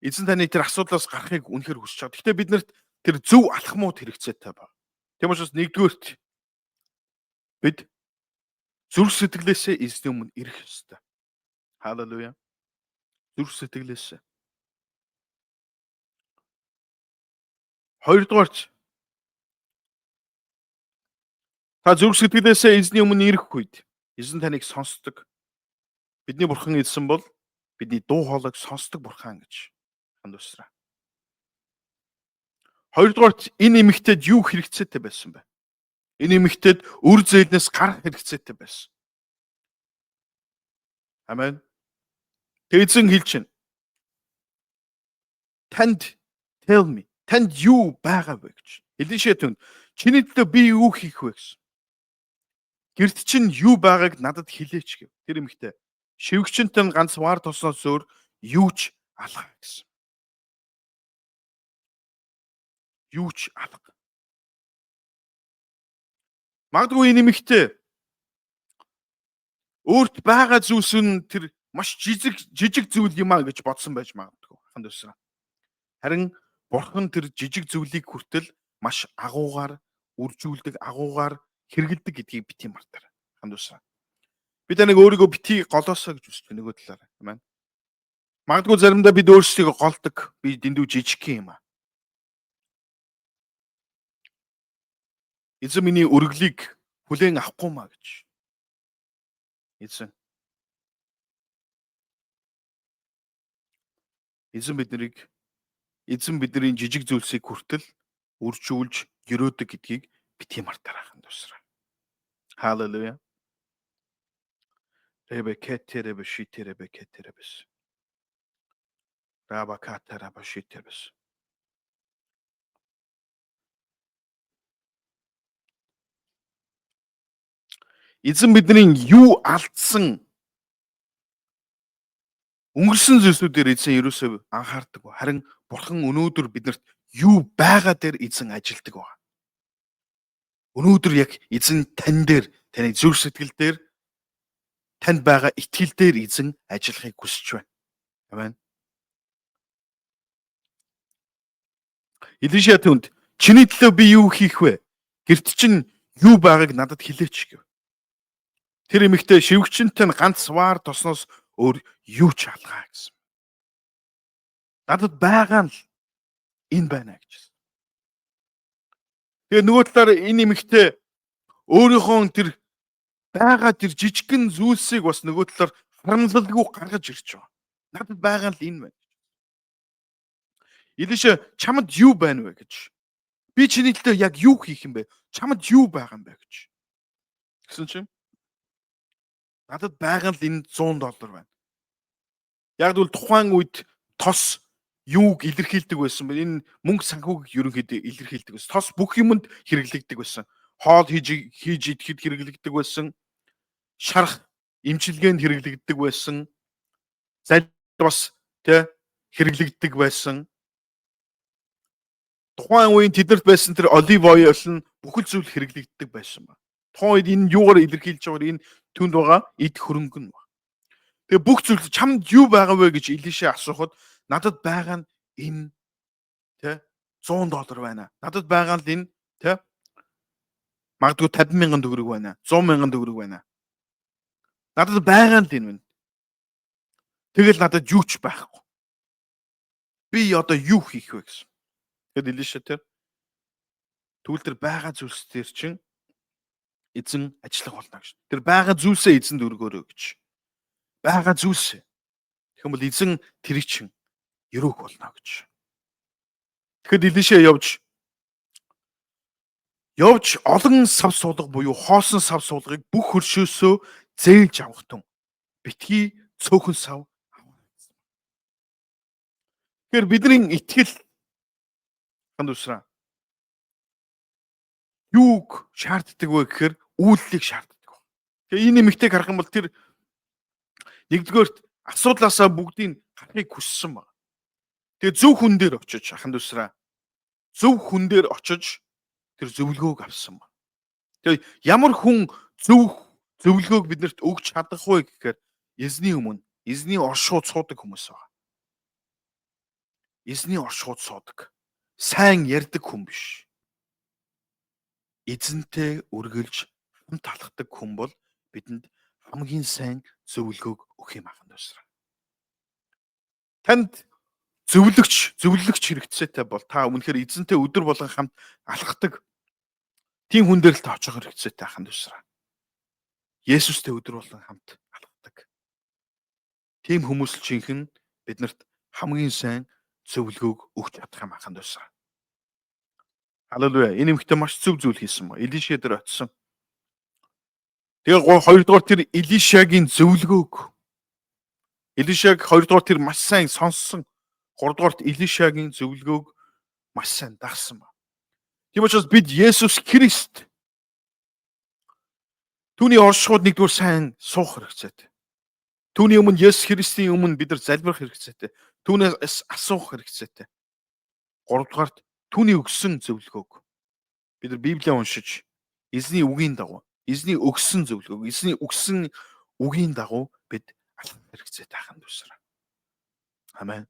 эзэн таны тэр асуудлаас гарахыг үнэхээр хүсэж байгаа. Гэхдээ биднэрт тэр зөв алхмууд хэрэгцээтэй байна. Тийм учраас нэгдүгээрт бид зүрх сэтгэлээсээ эзний өмнө ирэх ёстой. Халелуя. Зүрх сэтгэлээсээ. Хоёрдугаарт та зүрх сэтгэлээсээ эзний өмнө ирэх үед эзэн таныг сонсдог. Бидний бурхан эзэн бол бидний дуу хоолойг сонсдог бурхан гэж ханд усраа. Хоёрдугаарт энэ эмэгтэйд юу хэрэгцээтэй байсан бэ? Энэ эмэгтэйд үр зээлнээс гарах хэрэгцээтэй байсан. Амен. Эзэн хэлж байна. Tell me. Танд юу байгаа вэ гэж. Элишэ түнд чиний төлөө би юу хийх вэ гэсэн. Гэрт чинь юу байгааг надад хэлээч гэв. Тэр эмэгтэй шивгчэнтэй ганц вар тосноос өөр юу ч алга гэсэн. Юу ч алга. Магадгүй энэ эмэгтэй өөрт байгаа зүйлс нь тэр маш жижиг зүйл юм а гэж бодсон байж магадгүй. Ханд усраа. Харин бурхан тэр жижиг зүйлийг хүртэл маш агуугаар үржүүлдэг, агуугаар хэрэгэлдэг гэдгийг бити мартаарай. Ханд усраа. Бид нэг өөрийгөө бити голоосоо гэж үздэг нөгөө талаараа. Амен. Магадгүй заримдаа бид өөрсдийгөө голдог. Би дэндүү жижиг юм а. Эзэн миний өргөлийг хүлээн авахгүй маа гэж. Эзэн бидний жижиг зүйлсийг хүртэл үржүүлж өрөөдөг гэдгийг бити мартаарай ханд усраа. Халелуя. Ребекетеребешитеребекетеребес. Рабакатерабашитербес. Эзэн бидний юу алдсан өнгөрсөн зүйлсүүдээр эзэн ерөөсөө анхаардаг. Харин бурхан өнөөдөр биднэрт юу байгаа дээр эзэн ажилдаг байна. Өнөөдөр яг эзэн тань дээр, таны зүрх сэтгэл дээр, танд байгаа итгэл дээр эзэн ажиллахыг хүсэж байна. Амен. Элишя түнд чиний төлөө би юу хийх вэ? Гэрт чинь юу байгааг надад хэлээч гэв. Тэр эмэгтэй шивгчэнтэй ганц вар тосноос өөр юу ч алгаа гэсэн. Надад байгаа нь энэ байна гэж. Тэгээ нөгөө талаар энэ эмэгтэй өөрийнхөө тэр байгаа тэр жижигхэн зүйлсийг бас нөгөө талаар харамсалгүй гаргаж ирж байгаа. Надад байгаа нь энэ байна. Элишэ чамд юу байна вэ гэж. Би чиний төлөө яг юу хийх юм бэ? Чамд юу байгаа юм бэ гэж. Гэсэн чинь надад байгаа л энэ $100 байна. Яг л тухайн үед тос юуг илэрхийлдэг байсан бэ? Энэ мөнгө санхүүг ерөнхийдөө илэрхийлдэг байсан. Тос бүх юмд хэрэглэгддэг байсан. Хоол хийж идэхэд хэрэглэгддэг байсан. Шарах эмчилгээнд хэрэглэгддэг байсан. Залд бас хэрэглэгддэг байсан. Тухайн үеийн тэднэрт байсан тэр олив ойл нь бүхэл зүйл хэрэглэгддэг байсан ба. Тухайн үед энэ юугаар илэрхийлж байгаа энэ түнд байгаа эд хөрөнгө нь ба. Тэгээ бүх зүйл чамд юу байгаа вэ гэж Илишэ асуухад надад байгаа нь энэ $100 байна. Надад байгаа нь энэ магадгүй 50,000 төгрөг байна. 100,000 төгрөг байна. Надад байгаа нь энэ. Тэгэл надад юу ч байхгүй. Би одоо юу хийх вэ гэсэн. Тэгэд Илишэ тэгвэл тэр байгаа зүйлс дээр чинь эзэн ажиллах болно гэж. Тэр байгаа зүйлсээ эзэнд өргөөрэй гэж. Байгаа зүйлс. Тэгэх юм бол эзэн тэрийг чинь өрөөх болно гэж. Тэгэхэд Илишэ явж олон сав суулга буюу хоосон сав суулгыг бүх хөршөөсөө зээлж авах тун битгий цөөхөн сав авах. Тэгэхээр бидний итгэл ханд усраа юуг шаарддаг вэ гэхээр үйлдэлийг шаарддаг. Тэгээ энэ нэмэгтэйг харах юм бол тэр Нэгдүгээрт асуудлаасаа бүгдийг гарахыг хүссэн баг. Тэгээ зөв хүн дээр очиж аханд усраа. Зөв хүн дээр очиж тэр зөвлөгөөг авсан баг. Тэгээ ямар хүн зөвлөгөөг биднэрт өгч чадах вэ гэхээр эзний өмнө эзний оршууд суудаг хүмүүс байна. Эзний оршууд суудаг. Сайн ярьдаг хүн биш. Эзэнтэй үргэлж хамт алхдаг хүн бол бидэнд хамгийн сайн зөвлөгөөг өгөх юм аханд усраа. Танд зөвлөгч хэрэгцээтэй бол та үнэхээр эзэнтэй өдөр болгон хамт алхдаг тийм хүн дээр л та очих хэрэгцээтэй аханд усраа. Есүстэй өдөр болгон хамт алхдаг. Тийм хүмүүс л жинхэнэ биднэрт хамгийн сайн зөвлөгөөг өгч чадах юм аханд усраа. Халелуя. Энэ эмэгтэй маш зөв зүйл хийсэн ба. Илишэ дээр очисон. Тэгээ хоёрдугаар тэр Илишагийн зөвлөгөөг Илишаг хоёрдугаар тэр маш сайн сонссон. Гуравдугаарт Илишагийн зөвлөгөөг маш сайн дагсан ба. Тийм учраас бид Есүс Христ түүний оршууд нэгдүгээр сайн суух хэрэгцээтэй. Түүний өмнө Есүс Христийн өмнө бид нар залбирах хэрэгцээтэй. Түүнээс асуух хэрэгцээтэй. Гуравдугаарт түүний өгсөн зөвлөгөөг бид нар Библийг уншиж эзний үгийн дагуу, эзний өгсөн зөвлөгөөг, эзний өгсөн үгийн дагуу бид алхах хэрэгцээтэй аханд усраа. Амен.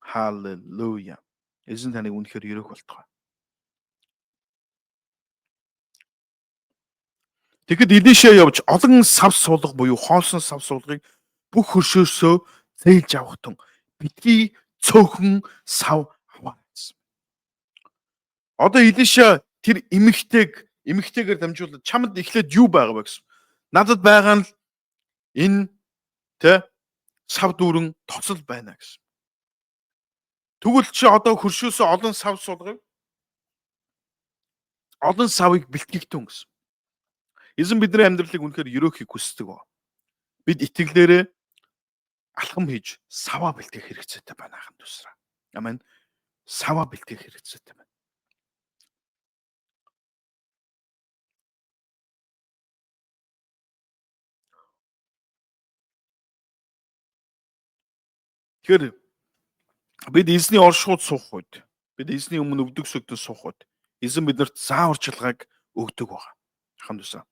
Халелуя. Эзэн таныг үнэхээр өрөөх болтугай. Тэгэхэд Илишэ явж олон сав суулга буюу хоосон сав суулгыг бүх хөршөөсөө зээлж авах тун битгий цөөхөн сав аваа гэсэн. Одоо Илишэ тэр эмэгтэйгээр дамжуулаад чамд эхлээд юу байгаа вэ гэсэн. Надад байгаа нь л энэ сав дүүрэн тоцол байна гэсэн. Тэгвэл чи одоо хөршөөсөө олон савыг бэлтгэгдэн гэсэн. Эзэн бидний амьдралыг үнэхээр өрөөхийг хүсдэг ба. Бид итгэлээрээ алхам хийж саваа бэлтгэх хэрэгцээтэй байна аханд усраа. Амен. Саваа бэлтгэх хэрэгцээтэй байна. Тэгэхээр бид эзний оршууд суух үед, бид эзний өмнө өвдөг сүгдэн суух үед эзэн биднэрт зааварчилгааг өгдөг байна. Аханд усраа.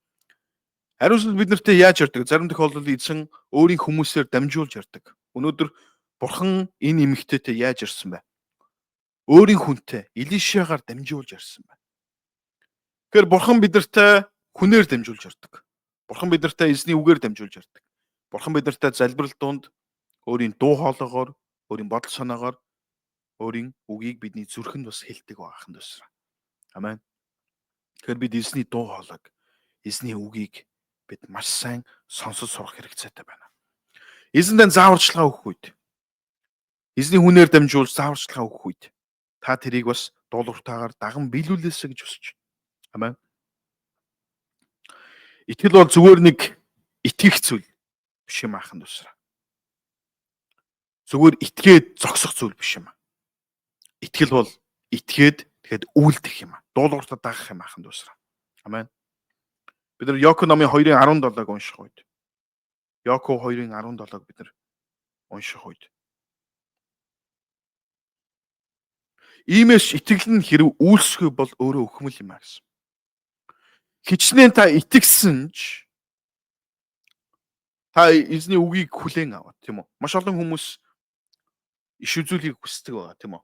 Хариуцлал биднэртээ яаж ярьдаг? Зарим тохиолдолд эзэн өөрийн хүмүүсээр дамжуулж ярьдаг. Өнөөдөр Бурхан энэ эмэгтэйтэй яаж ярьсан бэ? Өөрийн хүнтэй Илишагаар дамжуулж ярьсан байна. Тэгэхээр Бурхан биднэртээ хүнээр дамжуулж ярьдаг. Бурхан биднэртээ эзний үгээр дамжуулж ярьдаг. Бурхан биднэртээ залбирал донд өөрийн дуу хоолойгоор, өөрийн бодол санаагаар өөрийн үгийг бидний зүрхэнд бас хэлдэг байханд усраа. Амен. Тэгэхээр бид эзний дуу хоолойг, эзний үгийг бид маш сайн сонсож сурах хэрэгцээтэй байна. Эзэндээ зааварчилгаа өгөх үед, эзний хүнээр дамжуулж зааварчилгаа өгөх үед та тэрийг бас дуулууртаагаар даган биелүүлээсэ гэж хүсэж байна. Амен. Итгэл бол зүгээр нэг итгэх зүйл биш юм аханд усраа. Зүгээр итгээд зогсох зүйл биш юм. Итгэл бол итгээд тэгэхэд үйлдэх юм. Дуулууртаа дагах юм аханд усраа. Амен. Бид нар Иоков номын 2:17-г унших үед. Иоков 2:17-г бид нар унших үед. Иймээс итгэл нь хэрэг үйлсгүй бол өөрөө өхмөл юм а гэсэн. Хичнээн та итгэсэн ч та эзний үгийг хүлээн аваад тийм үү? Маш олон хүмүүс иш үзүүлгийг хүсдэг байгаа тийм үү?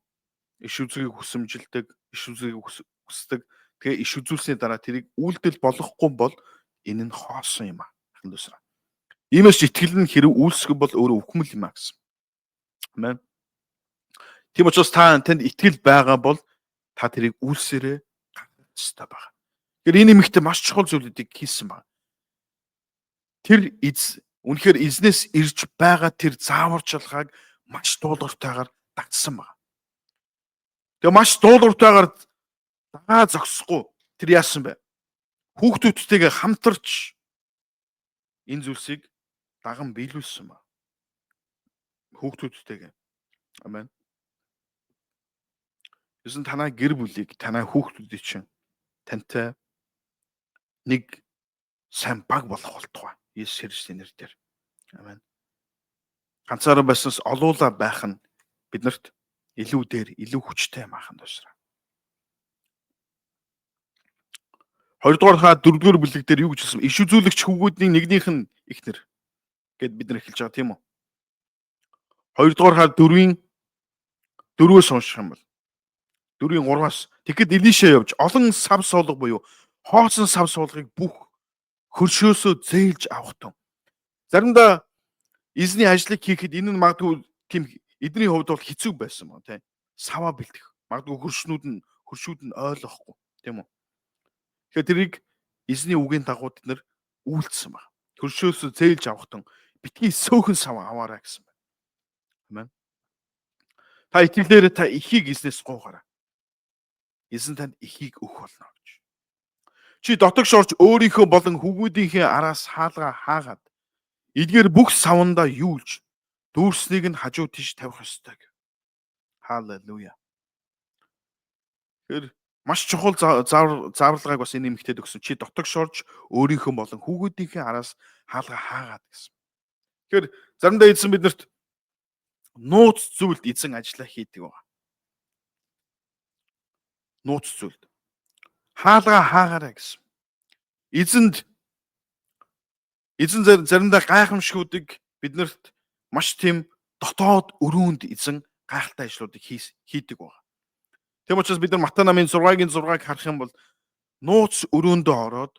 Иш үзүүлгийг хүсэмжилдэг, иш үзүүлгийг хүсдэг. Тэгээ иш үзүүлсний дараа тэрийг үйлдэл болгохгүй бол энэ нь хоосон юм а. Аханд усраа. Иймээс итгэл нь хэрэг үйлсгүй бол өөрөө өхмөл юм а гэсэн. Амен. Тийм учраас танд итгэл байгаа бол та тэрийг үйлсээрээ гаргах ёстой байна. Тэгэхээр энэ эмэгтэй маш чухал зүйлүүдийг хийсэн байна. Тэр үнэхээр эзнээс ирж байгаа тэр зааварчилгааг маш дуулууртайгаар дагсан байна. Тэгээ маш дуулууртайгаар дагаа зогсохгүй тэр яасан бэ? Хүүхдүүдтэйгээ хамтарч энэ зүйлсийг даган биелүүлсэн байна. Хүүхдүүдтэйгээ. Амен. Эзэн танай гэр бүлийг, танай хүүхдүүдийг чинь тантай нэг сайн баг болох болтугай. Есүс Христосийн нэрээр. Амен. Ганцаараа байснаас олуула байх нь биднэрт илүү дээр илүү хүчтэй махан тушраа. Хоёрдугаар хаа дөрөвдүгээр бүлэг дээр юу гэж хэлсэн? Иш үзүүлэгч хүүгүүдийн нэгнийх нь ихнэр гэд бид нар эхэлж байгаа тийм үү? Хоёрдугаар хаа дөрвөөс унших юм бол 4-3-аас тэгэхэд Илиша явж олон сав суулга буюу хоосон сав суулгыг бүх хөршөөсөө зээлж авахтун. Заримдаа эзний ажлыг хийхэд энэ нь магадгүй тийм эдний хувьд бол хэцүү байсан ба тийм. Саваа бэлдэх. Магадгүй хөршүүд нь ойлгохгүй тийм үү? Тэгэхээр тэрийг эзний үгийн дагуу бид нар үйлдсэн баг. Хөршөөсөө зээлж авахтун битгий сөөхөн сав аваарай гэсэн байна. Амен. Та итгэлээр та ихийг эзнээс гуйгаарай. Эзэн танд ихийг өгөх болно гэж. Чи дотогш орж өөрийнхөө болон хүүгүүдийнхээ араас хаалгаа хаагаад эдгээр бүх савндаа юулж дүүрснийг нь хажуу тийш тавих ёстой гэв. Халелуя. Тэр маш чухал зааварлагыг бас энэ эмэгтэйд өгсөн. Чи дотогш орж өөрийнхөө болон хүүгүүдийнхээ араас хаалгаа хаагаад гэсэн. Тэгэхээр заримдаа эзэн биднэрт нууц зүйлд эзэн ажиллаа хийдэг байна. Нууц зүйлд хаалгаа хаагаарай гэсэн. Эзэн заримдаа гайхамшгуудыг биднэрт маш тийм дотоод өрөөнд эзэн гайхалтай ажлуудыг хийдэг байна. Тэм учраас бид нар Матай намын 6-гийн 6-ыг харах юм бол нууц өрөөндөө ороод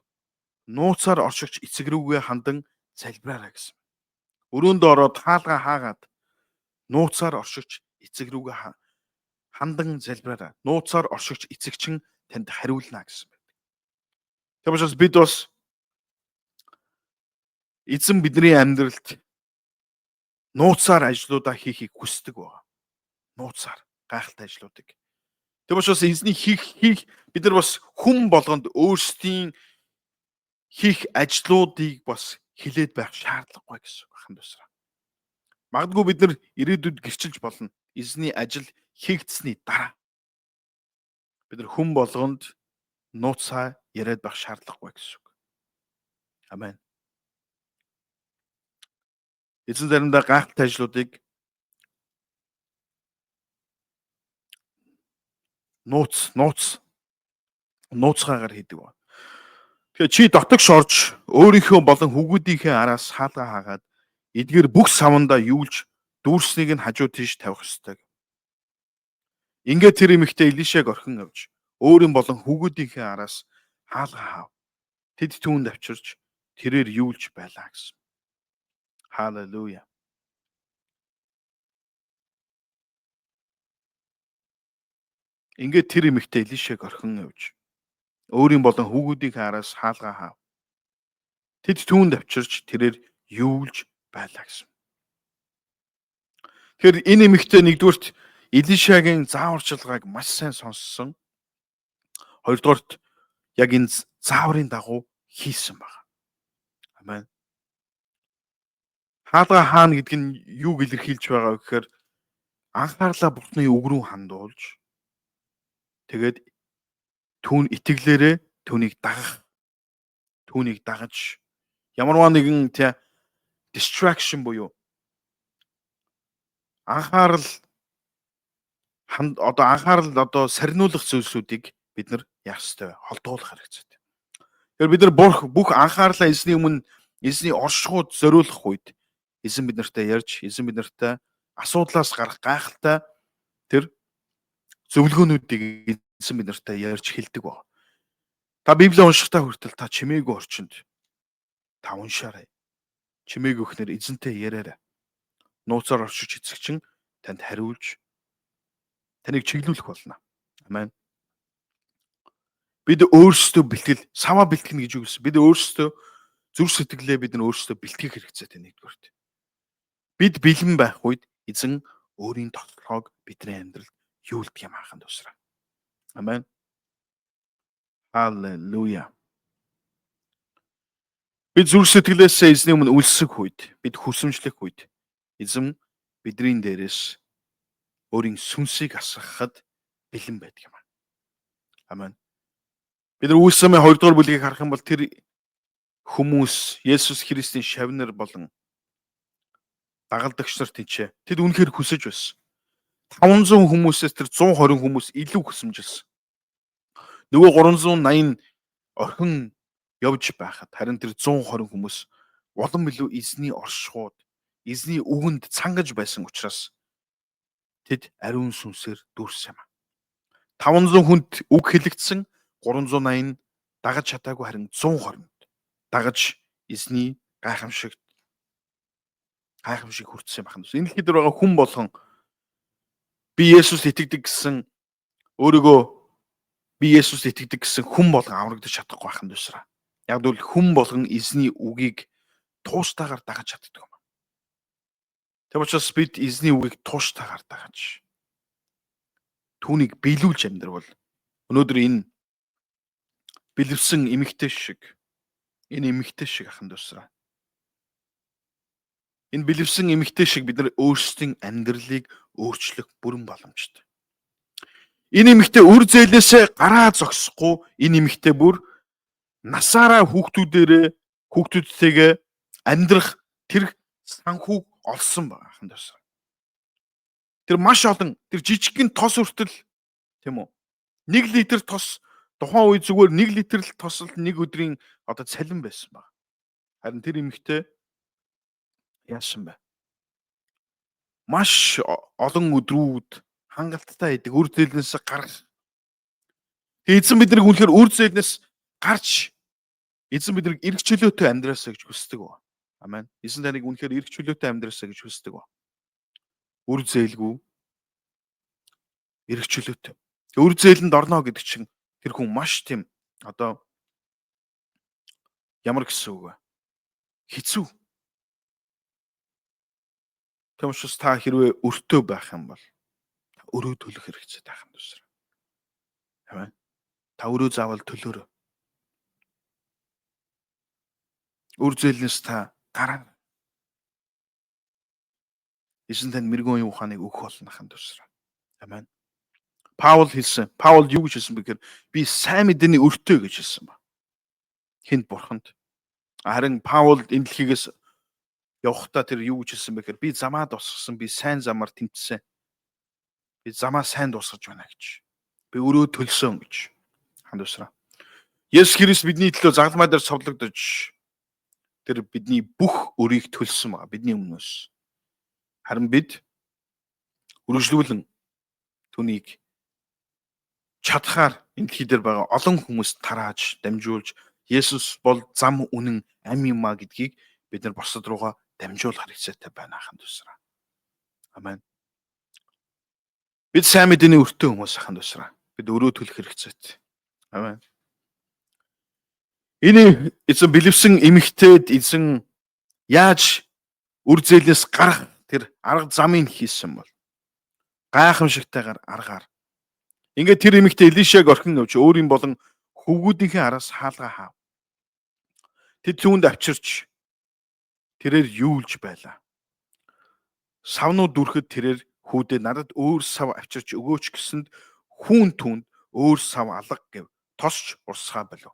нууцаар оршигч эцэг рүүгээ хандан залбираарай гэсэн. Өрөөндөө ороод хаалгаа хаагаад нууцаар оршигч эцэг рүүгээ хандан залбираарай. Нууцаар оршигч эцэгчин танд хариулна гэсэн байдаг. Тэм учраас бид бас эзэн бидний амьдралд нууцаар ажлуудаа хийхийг хүсдэг байна. Нууцаар гайхалтай ажлуудыг. Тэм учраас эзний хийх бид нар бас хүн болгонд өөрсдийн хийх ажлуудыг бас хилээд байх шаардлагагүй гэсэн байна дусраа. Магадгүй бид нар ирээдүйд гэрчилж болно. Эзний ажил хийгдсэний дараа бид нар хүн болгонд нууцаа яриад байх шаардлагагүй гэсэн үг. Амен. Эзэн заримдаа гайхалтай ажлуудыг нууцгаагаар хийдэг байна. Тэгэхээр чи дотогш орж өөрийнхөө болон хүүгүүдийнхээ араас хаалгаа хаагаад эдгээр бүх савндаа юулж дүүрснийг нь хажуу тийш тавих ёстой. Ингээд тэр эмэгтэй Илишаг орхин авч өөрийн болон хүүгүүдийнхээ араас хаалгаа хаав. Тэд түүнд авчирч тэрээр юулж байлаа гэсэн. Халелуя. Ингээд тэр эмэгтэй Илишаг орхин авч өөрийн болон хүүгүүдийнхээ араас хаалгаа хаав. Тэд түүнд авчирч тэрээр юулж байлаа гэсэн. Тэгэхээр энэ эмэгтэй нэгдүгürt Илишагийн зааварчилгааг маш сайн сонссон. Хоёрдугаарт яг энэ зааврын дагуу хийсэн байна. Амен. Хаалгаа хаана гэдэг нь юуг илэрхийлж байгаа вэ гэхээр анхаарлаа Бурхны үг рүү хандуулж тэгээд түүн итгэлээрээ түүнийг дагаж ямарваа нэгэн distraction буюу анхаарал сарниулах зүйлсүүдийг бид нар яах ёстой вэ? Холдуулах хэрэгтэй. Тэгэхээр бид нар бүх анхаарлаа эзний өмнө эзний оршихуйд зориулах үед эзэн бид нартай ярьж, эзэн бид нартай асуудлаас гарах гайхалтай тэр зөвлөгөөнүүдийг эзэн бид нартай ярьж хэлдэг байна. Та Библийг уншихтаа хүртэл та чимээгүй орчинд та уншаарай. Чимээгүй ихнэр эзэнтэй яриарай. Нууцаар оршиж эцэгчин танд хариулж таныг чиглүүлэх болно. Амен. Бид өөрсдөө бэлтгэл, саваа бэлтгэнэ гэж юу гэсэн? Бид өөрсдөө зүрх сэтгэлээ бид нар өөрсдөө бэлтгэх хэрэгцээтэй нэгдүгээрт. Бид бэлэн байх үед эзэн өөрийн тоглоог бидний амьдралд юулдаг юм хаан тусраа. Амен. Халелуя. Бид зүрх сэтгэлээсээ эзний өмнө үлсэх үед, бид хүсэмжлэх үед эзэн бидний дээрээс өөрийн сүнсийг асгахад бэлэн байдаг юм. Амен. Бид нар Үлс намын 2 дугаар бүлгийг харах юм бол тэр хүмүүс Есүс Христийн шавнар болон дагалдагч нар тэнцээ. Тэд үнэхээр хүсэж байсан. 500 хүмүүсээс тэр 120 хүмүүс илүү хүсэмжилсэн. Нөгөө 380 орхин явж байхад харин тэр 120 хүмүүс улам илүү эзний оршихуйд, эзний үгэнд цангаж байсан учраас тэд ариун сүнсээр дүүрсэн юм. 500 хүнд үг хэлэгдсэн, 380 дагаж чадаагүй харин 120 дагаж эзний гайхамшиг хүртсэн байх нь. Энэ дэлхийд байгаа хүн болгон би Есүст итгэдэг гэсэн өөрийгөө би Есүст итгэдэг гэсэн хүн болгон аврагдаж чадахгүй байх нь дүүсраа. Яг бол хүн болгон эзний үгийг тууштайгаар дагаж чаддаг юм. Тэгм учраас бид эзний үгийг тууштайгаар дагаж түүнийг биелүүлж амьдрал өнөөдөр энэ бэлэвсэн эмэгтэй шиг ахын дүүсраа. Энэ бэлэвсэн эмэгтэй шиг бид нар өөрсдийн амьдралыг өөрчлөх бүрэн боломжтой. Энэ эмэгтэй үр зээлээсээ гараа зогсохгүй, энэ эмэгтэй бүр насаараа хүүхдүүдтэйгээ амьдрах тэр санхүүг олсон байгаа ахын дүүсраа. Тэр маш олон тэр жижигхэн тос хүртэл тийм үү? 1 литр тос тухайн үе зүгээр 1 литр л тос л нэг өдрийн одоо цалин байсан баг. Харин тэр эмэгтэй яасан бэ? Маш олон өдрүүд хангалттай идэг үр зээлнээс гарах. Эзэн биднийг үнэхээр үр зээлнээс гарч эзэн биднийг эрх чөлөөтэй амьдраасаа гэж хүсдэг ба. Амен. Эзэн таныг үнэхээр эрх чөлөөтэй амьдраасаа гэж хүсдэг ба. Үр зээлгүй эрх чөлөөтэй. Үр зээлэнд орно гэдэг чинь тэр хүн маш тийм одоо ямар гэсэн үг вэ? Хэцүү. Тэгм учраас та хэрвээ өртөө байх юм бол өрөө төлөх хэрэгцээ байх юм дүүсрэ. Амен. Та өрөө заавал төлөөрэй. Үр зээлнээс та гараа. Эзэн танд мэрэгэн ухааныг өгөх болно ахын дүүсрэ. Амен. Паул хэлсэн. Паул юу гэж хэлсэн бэ гэхээр би сайн мэдээний өртөө гэж хэлсэн ба. Хинт бурханд. Харин Паул энэ дэлхийгээс явхдаа тэр юу гэж хэлсэн бэ гэхээр би замаа дуусгасан, би сайн замаар тэмцсэн. Би замаа сайн дуусгаж байна гэж. Би өрөө төлсөн гэж. Хандуусраа. Есүс Христ бидний төлөө загламаа дээр цовдлогдож тэр бидний бүх өрийг төлсөн байгаа бидний өмнөөс. Харин бид үргэлжлүүлэн түүнийг чадхаар энэ дэлхий дээр байгаа олон хүмүүст тарааж, дамжуулж Есүс бол зам үнэн амь юмаа гэдгийг бид нар босод руугаа дамжуулах хэрэгцээтэй байна ахын дүүсраа. Амен. Бид сайн мэдээний өртөө хүмүүс ахын дүүсраа. Бид өрөө төлөх хэрэгцээтэй. Амен. Энэ эзэн бэлэвсэн эмэгтэйд эзэн яаж үр зээлээс гарах тэр арга замыг хийсэн бол гайхамшигтайгаар аргаар. Ингээд тэр эмэгтэй Элишаг орхин явж өөрийн болон хөвгүүдийнхээ араас хаалгаа хаав. Тэд түүнд авчирч тэрээр юулж байлаа. Савнууд дүрхэд тэрээр хүүдээ надад өөр сав авчирч өгөөч гэсэнд хүүн түүнд өөр сав алга гэв. Тосч урсгаа болов.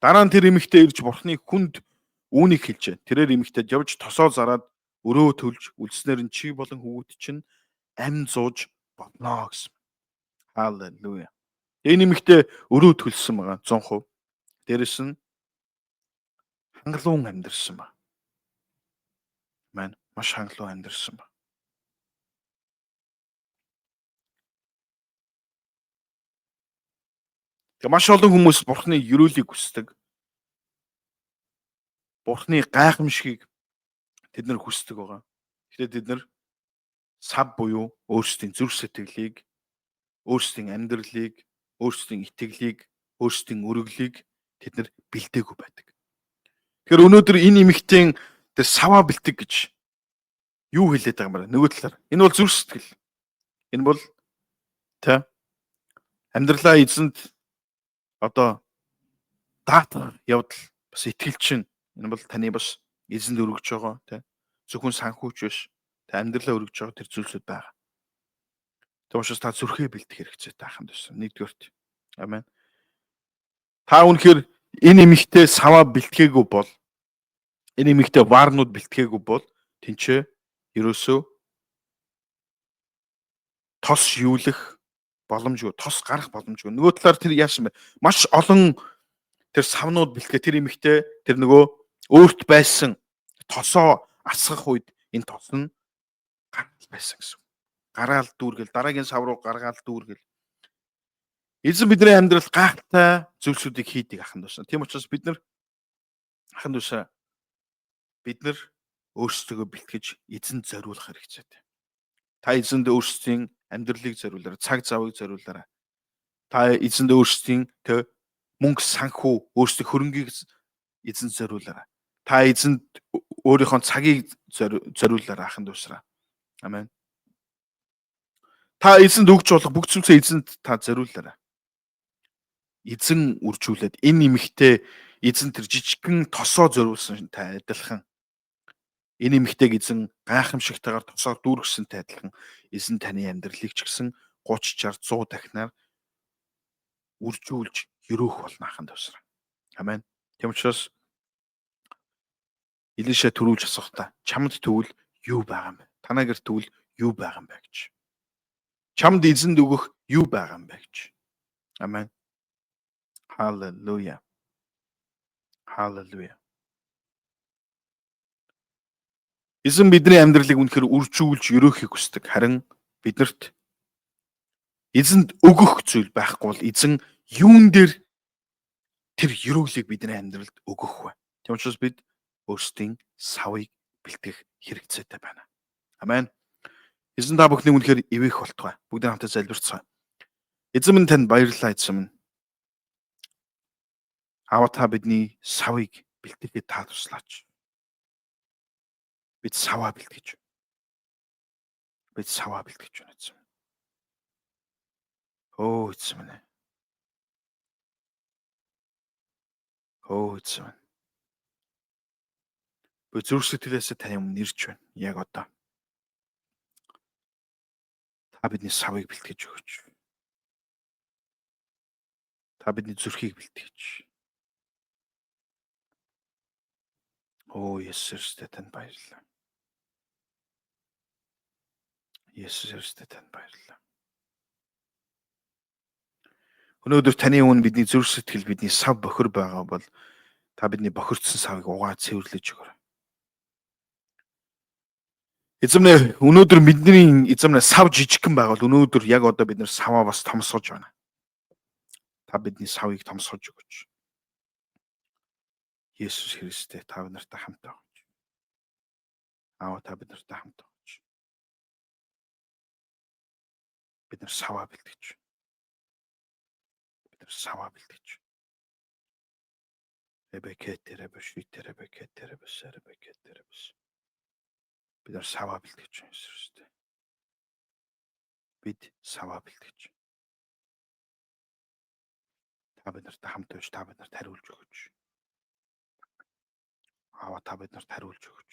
Дараа нь тэр эмэгтэй ирж бурхны хүнд үүнийг хэлжээ. Тэрээр эмэгтэйд явж тосоо зараад өрөө төлж үлснээр нь чи болон хөвгүүд чинь амь зууж болно гэсэн. Халелуя. Энэ эмэгтэй өрөө төлсөн байгаа 100%. Дээрэс нь хангалуун амьдэрсэн ба. Мэн маш хангалуун амьдэрсэн ба. Маш олон хүмүүс бурхны ерөөлийг хүсдэг. Бурхны гайхамшигыг тэд нар хүсдэг байгаа. Гэхдээ тэд нар сав буюу өөрсдийн зүрх сэтгэлийг, өөрсдийн амьдралыг, өөрсдийн итгэлийг, өөрсдийн өргөлийг тэд нар бэлдээгүй байдаг. Тэгэхээр өнөөдөр энэ эмэгтэй тэр саваа бэлтэг гэж юу хэлээд байгаа юм бэ? Нөгөө талаар. Энэ бол зүрх сэтгэл. Энэ бол тэ амьдралаа эзэнд одоо даатах явдал бас итгэл чинь энэ бол таны бас эзэнд өргөж байгаа тий. Зөвхөн санхүүч биш. Та амьдралаа өргөж байгаа тэр зүйлсүүд байгаа. Тэгвэл та зүрхээ бэлдэх хэрэгцээтэй байхын тулд нэгдүгээрт. Амен. Та үнэхээр энэ эмэгтэй саваа бэлтгээгүй бол энэ эмэгтэй ваарнууд бэлтгээгүй бол тэнцээ ерөөсөө тос юулах боломжгүй, тос гарах боломжгүй. Нөгөө талаар тэр яасан бэ? Маш олон тэр савнууд бэлтгээ тэр эмэгтэй тэр нөгөө өөрт байсан тосоо асгах үед энэ тос нь гарал байсан гэсэн. Гараал дүүргэл дараагийн сав руу гаргаал дүүргэл. Эзэн бидний амьдралд гайхалтай зүйлсүүдийг хийдэг аханд байна. Тийм учраас бид нар аханд байна. Бид нар өөрсдөө бэлтгэж эзэнд зориулах хэрэгцээтэй. Та эзэнд өөрсдийн амьдралыг зориулаарай, цаг завыг зориулаарай. Та эзэнд өөрсдийн мөнгө санхүү, өөрсдийн хөрөнгийг эзэнд зориулаарай. Та эзэнд өөрийнхөө цагийг зориулаарай аханд усраа. Амен. Та эзэнд өгч болох бүх зүйлсээ эзэнд та зориулаарай. Эзэн үржүүлээд энэ эмэгтэй эзэн тэр жижигхэн тосоо зориулсан та адилхан. Энэ эмэгтэйг эзэн гайхамшигтайгаар тосоор дүүргэсэнтэй адилхан эзэн таны амьдралыг ч гэсэн 30, 60, 100 дахинаар үржүүлж өрөөх болно аханд усраа. Амен. Тийм учраас Илиша төрүүлж асуухтаа чамд тэгвэл юу байгаа юм бэ? Танаа гэр тэгвэл юу байгаа юм бэ гэж. Чамд эзэнд өгөх юу байгаа юм бэ гэж. Амен. Халелуя. Халелуя. Эзэн бидний амьдралыг үнэхээр үржүүлж өрөөхийг хүсдэг. Харин биднэрт эзэнд өгөх зүйл байхгүй бол эзэн юун дээр тэр өрөөлийг бидний амьдралд өгөх вэ? Тийм учраас бид өөрсдийн савыг бэлтгэх хэрэгцээтэй байна. Амен. Эзэн та бүхний үнэхээр ивэх болтугай. Бүгд хамтдаа залбирцгаая. Эзэн минь танд баярлалаа эзэн минь. Аава та бидний савыг бэлтгэхэд та туслаач. Бид саваа бэлтгэж. Бид саваа бэлтгэж байна эзэн. Оо эзэн минь. Оо эзэн минь. Би зүрх сэтгэлээсээ таны өмнө нэрж байна. Яг одоо. Та бидний савыг бэлтгэж өгөөч. Та бидний зүрхийг бэлтгэж. Оо Есүстэй танд баярлалаа. Есүстэй танд баярлалаа. Өнөөдөр таны өмнө бидний зүрх сэтгэл бидний сав бохир байгаа бол та бидний бохирдсон савыг угаа цэвэрлэж өгөөрэй. Эзэмнээ өнөөдөр бидний эзэмнээ сав жижигхэн байвал өнөөдөр яг одоо бид нэр саваа бас томсгож байна. Та бидний савыг томсгож өгөөч. Есүс Христтэй та нартай хамт байгаач. Аава та бид нартай хамт байгаач. Бид нар саваа бэлтгэж. Бид нар саваа бэлтгэж. Бид нар саваа бэлтгэж байна Есүстэй. Бид саваа бэлтгэж. Та бид нартай хамт байж та бид нарт хариулж өгөөч. Аава та бид нарт хариулж өгөөч.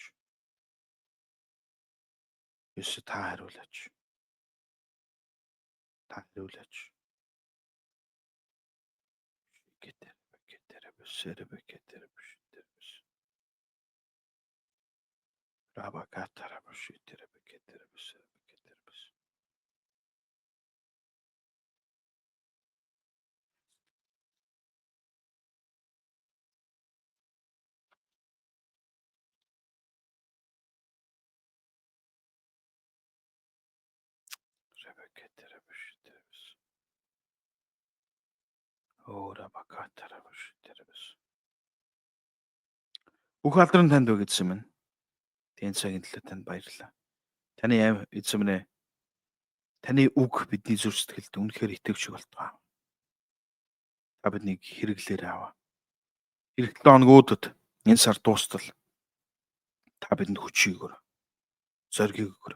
Есүс та хариулаач. Та хариулаач. Бүх алдрын танд үг эзэн минь. Тэн цагийн төлөө танд баярлалаа. Таны эзэн минь таны үг бидний зүрх сэтгэлд үнэхээр итгэвч болтугай. Та биднийг хэрэглээр аваа. Эх 7 хоногудад энэ сар дуустал та бидэнд хүчийг өгөр. Зориг өгөр.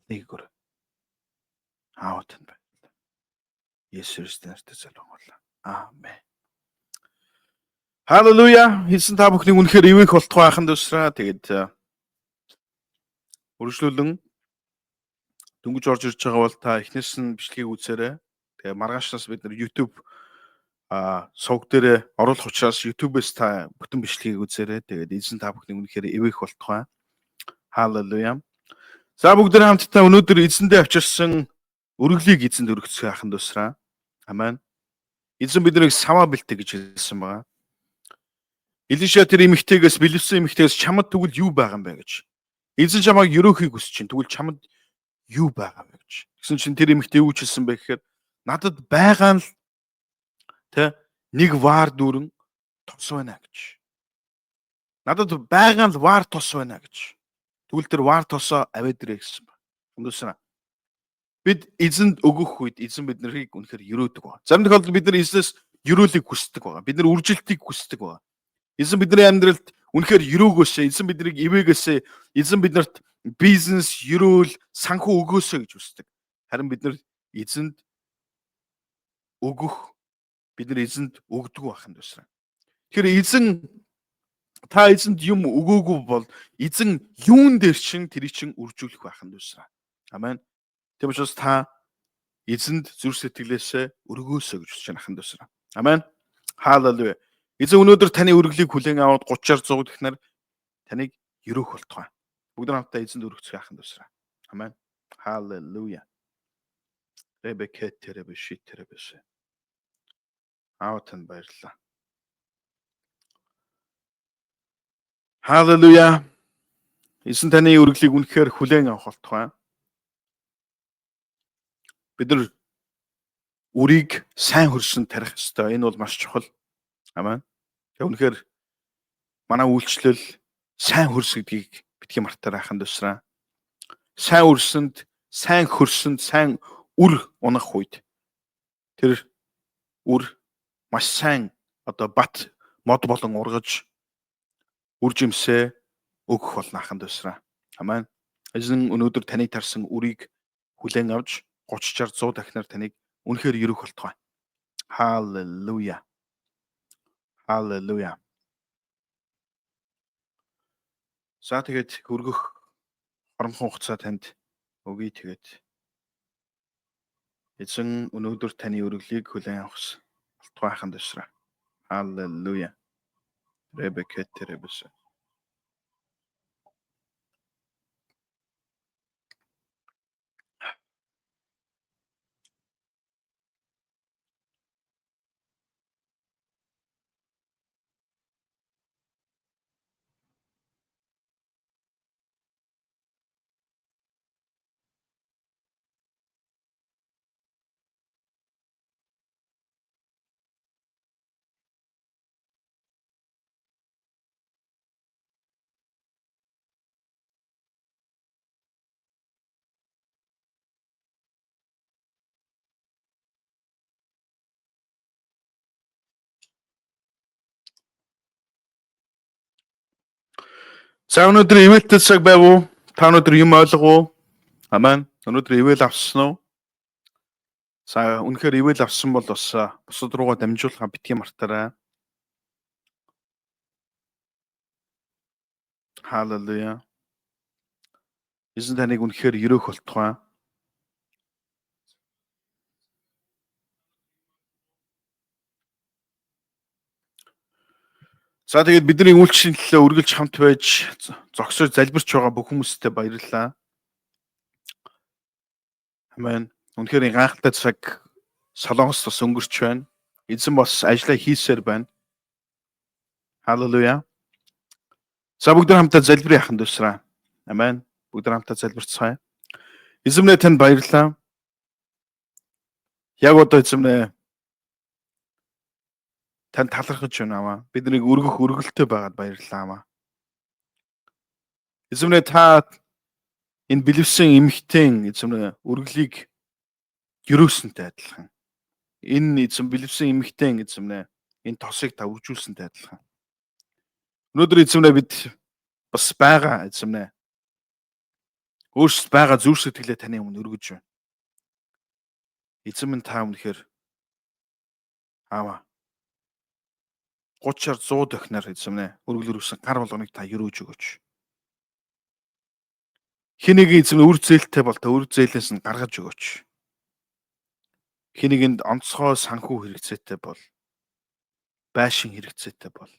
Галыг өгөр. Аава танд баярлалаа. Есүс нэрээр залбирлаа. Аамен. Халелуя. Эзэн та бүхний үнэхээр ивэх болтугай аханд усраа. Тэгээд үргэлжлүүлэн дөнгөж орж ирж байгаа бол та эхнээс нь бичлэгийг үзээрэй. Тэгээ маргаашнаас бид нар YouTube сувг дээр оруулах учраас YouTube-ээс та бүтэн бичлэгийг үзээрэй. Тэгээд эзэн та бүхний үнэхээр ивэх болтугай. Халелуя. За бүгд хамтдаа өнөөдөр эзэндээ авчирсан өргөлийг эзэнд өргөцгөө ахын тусраа. Амен. Эзэн биднийг саваа бэлтэ гэж хэлсэн байгаа. Илиша тэр эмэгтэйгээс бэлэвсэн эмэгтэйгээс чамд тэгвэл юу байгаа юм бэ гэж. Эзэн чамайг ерөөхийг хүсэж чинь тэгвэл чамд юу байгаа вэ гэж. Гэсэн чинь тэр эмэгтэй юу ч хэлсэн бэ гэхээр надад байгаа нь л тэ нэг ваар дүүрэн тос байна гэж. Надад байгаа нь л ваар тос байна гэж. Тэгвэл тэр ваар тосоо аваад ирээ гэсэн ба. Хүндүсраа. Бид эзэнд өгөх үед эзэн биднийг үнэхээр өрөөдөг ба. Зарим тохиолдолд бид нар эзнээс өрөөлийг хүсдэг байгаа. Бид нар үржилтийг хүсдэг байгаа. Эзэн бидний амьдралд үнэхээр өрөөгөөсөө, эзэн биднийг ивэгээсээ, эзэн биднэрт бизнес, өрөөл, санхүү өгөөсөө гэж хүсдэг. Харин бид нар эзэнд өгөх, бид нар эзэнд өгдөг байхын тусраа. Тэгэхээр та эзэнд юм өгөөгүй бол эзэн юун дээр чин тэрийг чин үржүүлэх байхын тусраа. Амен. Тийм учраас та эзэнд зүрх сэтгэлээсээ өргөөсөө гэж хүсэж ахын тусраа. Амен. Хаалелуя. Эзэн өнөөдөр таны өргөлийг хүлээн аваад 30-аар 100 гэхнэр таныг өрөөх болтугай. Бүгд хамтдаа эзэнд өргөцгөө ахын тусраа. Амен. Халелуя. Ребекетеребешитеребеше. Аавтан баярлалаа. Халелуя. Эзэн таны өргөлийг үнэхээр хүлээн авах болтугай. Бид нар үрийг сайн хөрсөн тарих ёстой. Энэ бол маш чухал. Амен. Тэг үнэхээр манай үйлчлэл сайн хөрс гэдгийг битгий мартаарай ахын тусраа. Сайн өрсөнд, сайн хөрсөнд, сайн үр унах үед тэр үр маш сайн бат мод болон ургаж үр жимсээ өгөх болно ахын тусраа. Амен. Эзэн өнөөдөр таны тарсан үрийг хүлээн авч 30-аар 100 дахинаар таныг үнэхээр өрөх болтугай. Халелуя. Халелуя. За тэгээд хөргөх хоромхон хугацаа танд өгье тэгээд эзэн өнөөдөр таны өргөлийг хүлээн авах болтугай ахын тусраа. Халелуя. Ребекетеребесе. За өнөөдөр ивэлтэй цаг байв уу? Та өнөөдөр юм ойлгов уу? Амен. Өнөөдөр ивэл авсан уу? За үнэхээр ивэл авсан бол бас бусад руугаа дамжуулах битгий мартаарай. Халелуя. Эзэн таныг үнэхээр өрөөх болтугай. За тэгээд бидний үйлчлэлийн төлөө үргэлж хамт байж зогсож залбирч байгаа бүх хүмүүстээ баярлалаа. Амен. Үнэхээр гайхалтай цаг Солонгост бас өнгөрч байна. Эзэн бас ажиллаа хийсээр байна. Халелуя. За бүгд хамтдаа залбирая ахын тусраа. Амен. Бүгд хамтдаа залбирцгаая. Эзэмнээ танд баярлалаа. Яг одоо эзэмнээ танд талархаж байна аваа. Биднийг өргөх өргөлтөй байгаад баярлалаа аваа. Эзэмнээ та энэ бэлэвсэн эмхтэн эзэмнээ өргөлийг өрөөсөнтэй адилхан. Энэ эзэм бэлэвсэн эмхтэн эзэмнээ энэ тосыг та үржүүлсэнтэй адилхан. Өнөөдөр эзэмнээ бид бас байгаа эзэмнээ өөрсдөд байгаа зүрх сэтгэлээ таны өмнө өргөж байна. Эзэм минь та үнэхээр аваа 30-аар 100 дахинаар эзэмнээ өргөл өрөвсөн гар болгоныг та өрөөж өгөөч. Хэнийг эзэм үр зээлтэй бол та үр зээлээс нь гаргаж өгөөч. Хэнийг онцгой санхүү хэрэгцээтэй бол байшин хэрэгцээтэй бол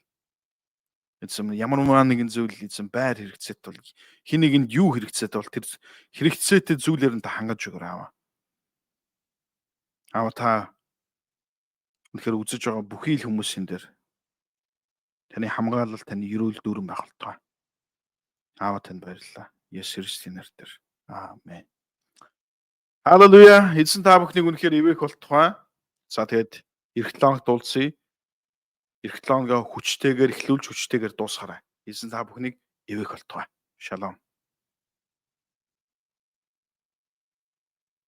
Эзэн ямар нэгэн зүйл эзэн байр хэрэгцээт бол хин нэгэнд юу хэрэгцээт бол тэр хэрэгцээтэй зүйлээр нь та хангаж өгөр аава. Аава та үнэхээр үзэж байгаа бүхий л хүмүүсийн дээр таны хамгаалал, таны ерөөл дүүрэн байх болтугай. Аава танд баярлалаа. Есүс Христосийн нэрээр. Аамен. Халелуя. Эзэн та бүхнийг үнэхээр ивэх болтугай. За тэгээд эх 7 хоногт уулзъя. Эх 7 хоногоо хүчтэйгээр эхлүүлж хүчтэйгээр дуусгаарай. Эзэн та бүхнийг ивэх болтугай. Шалом.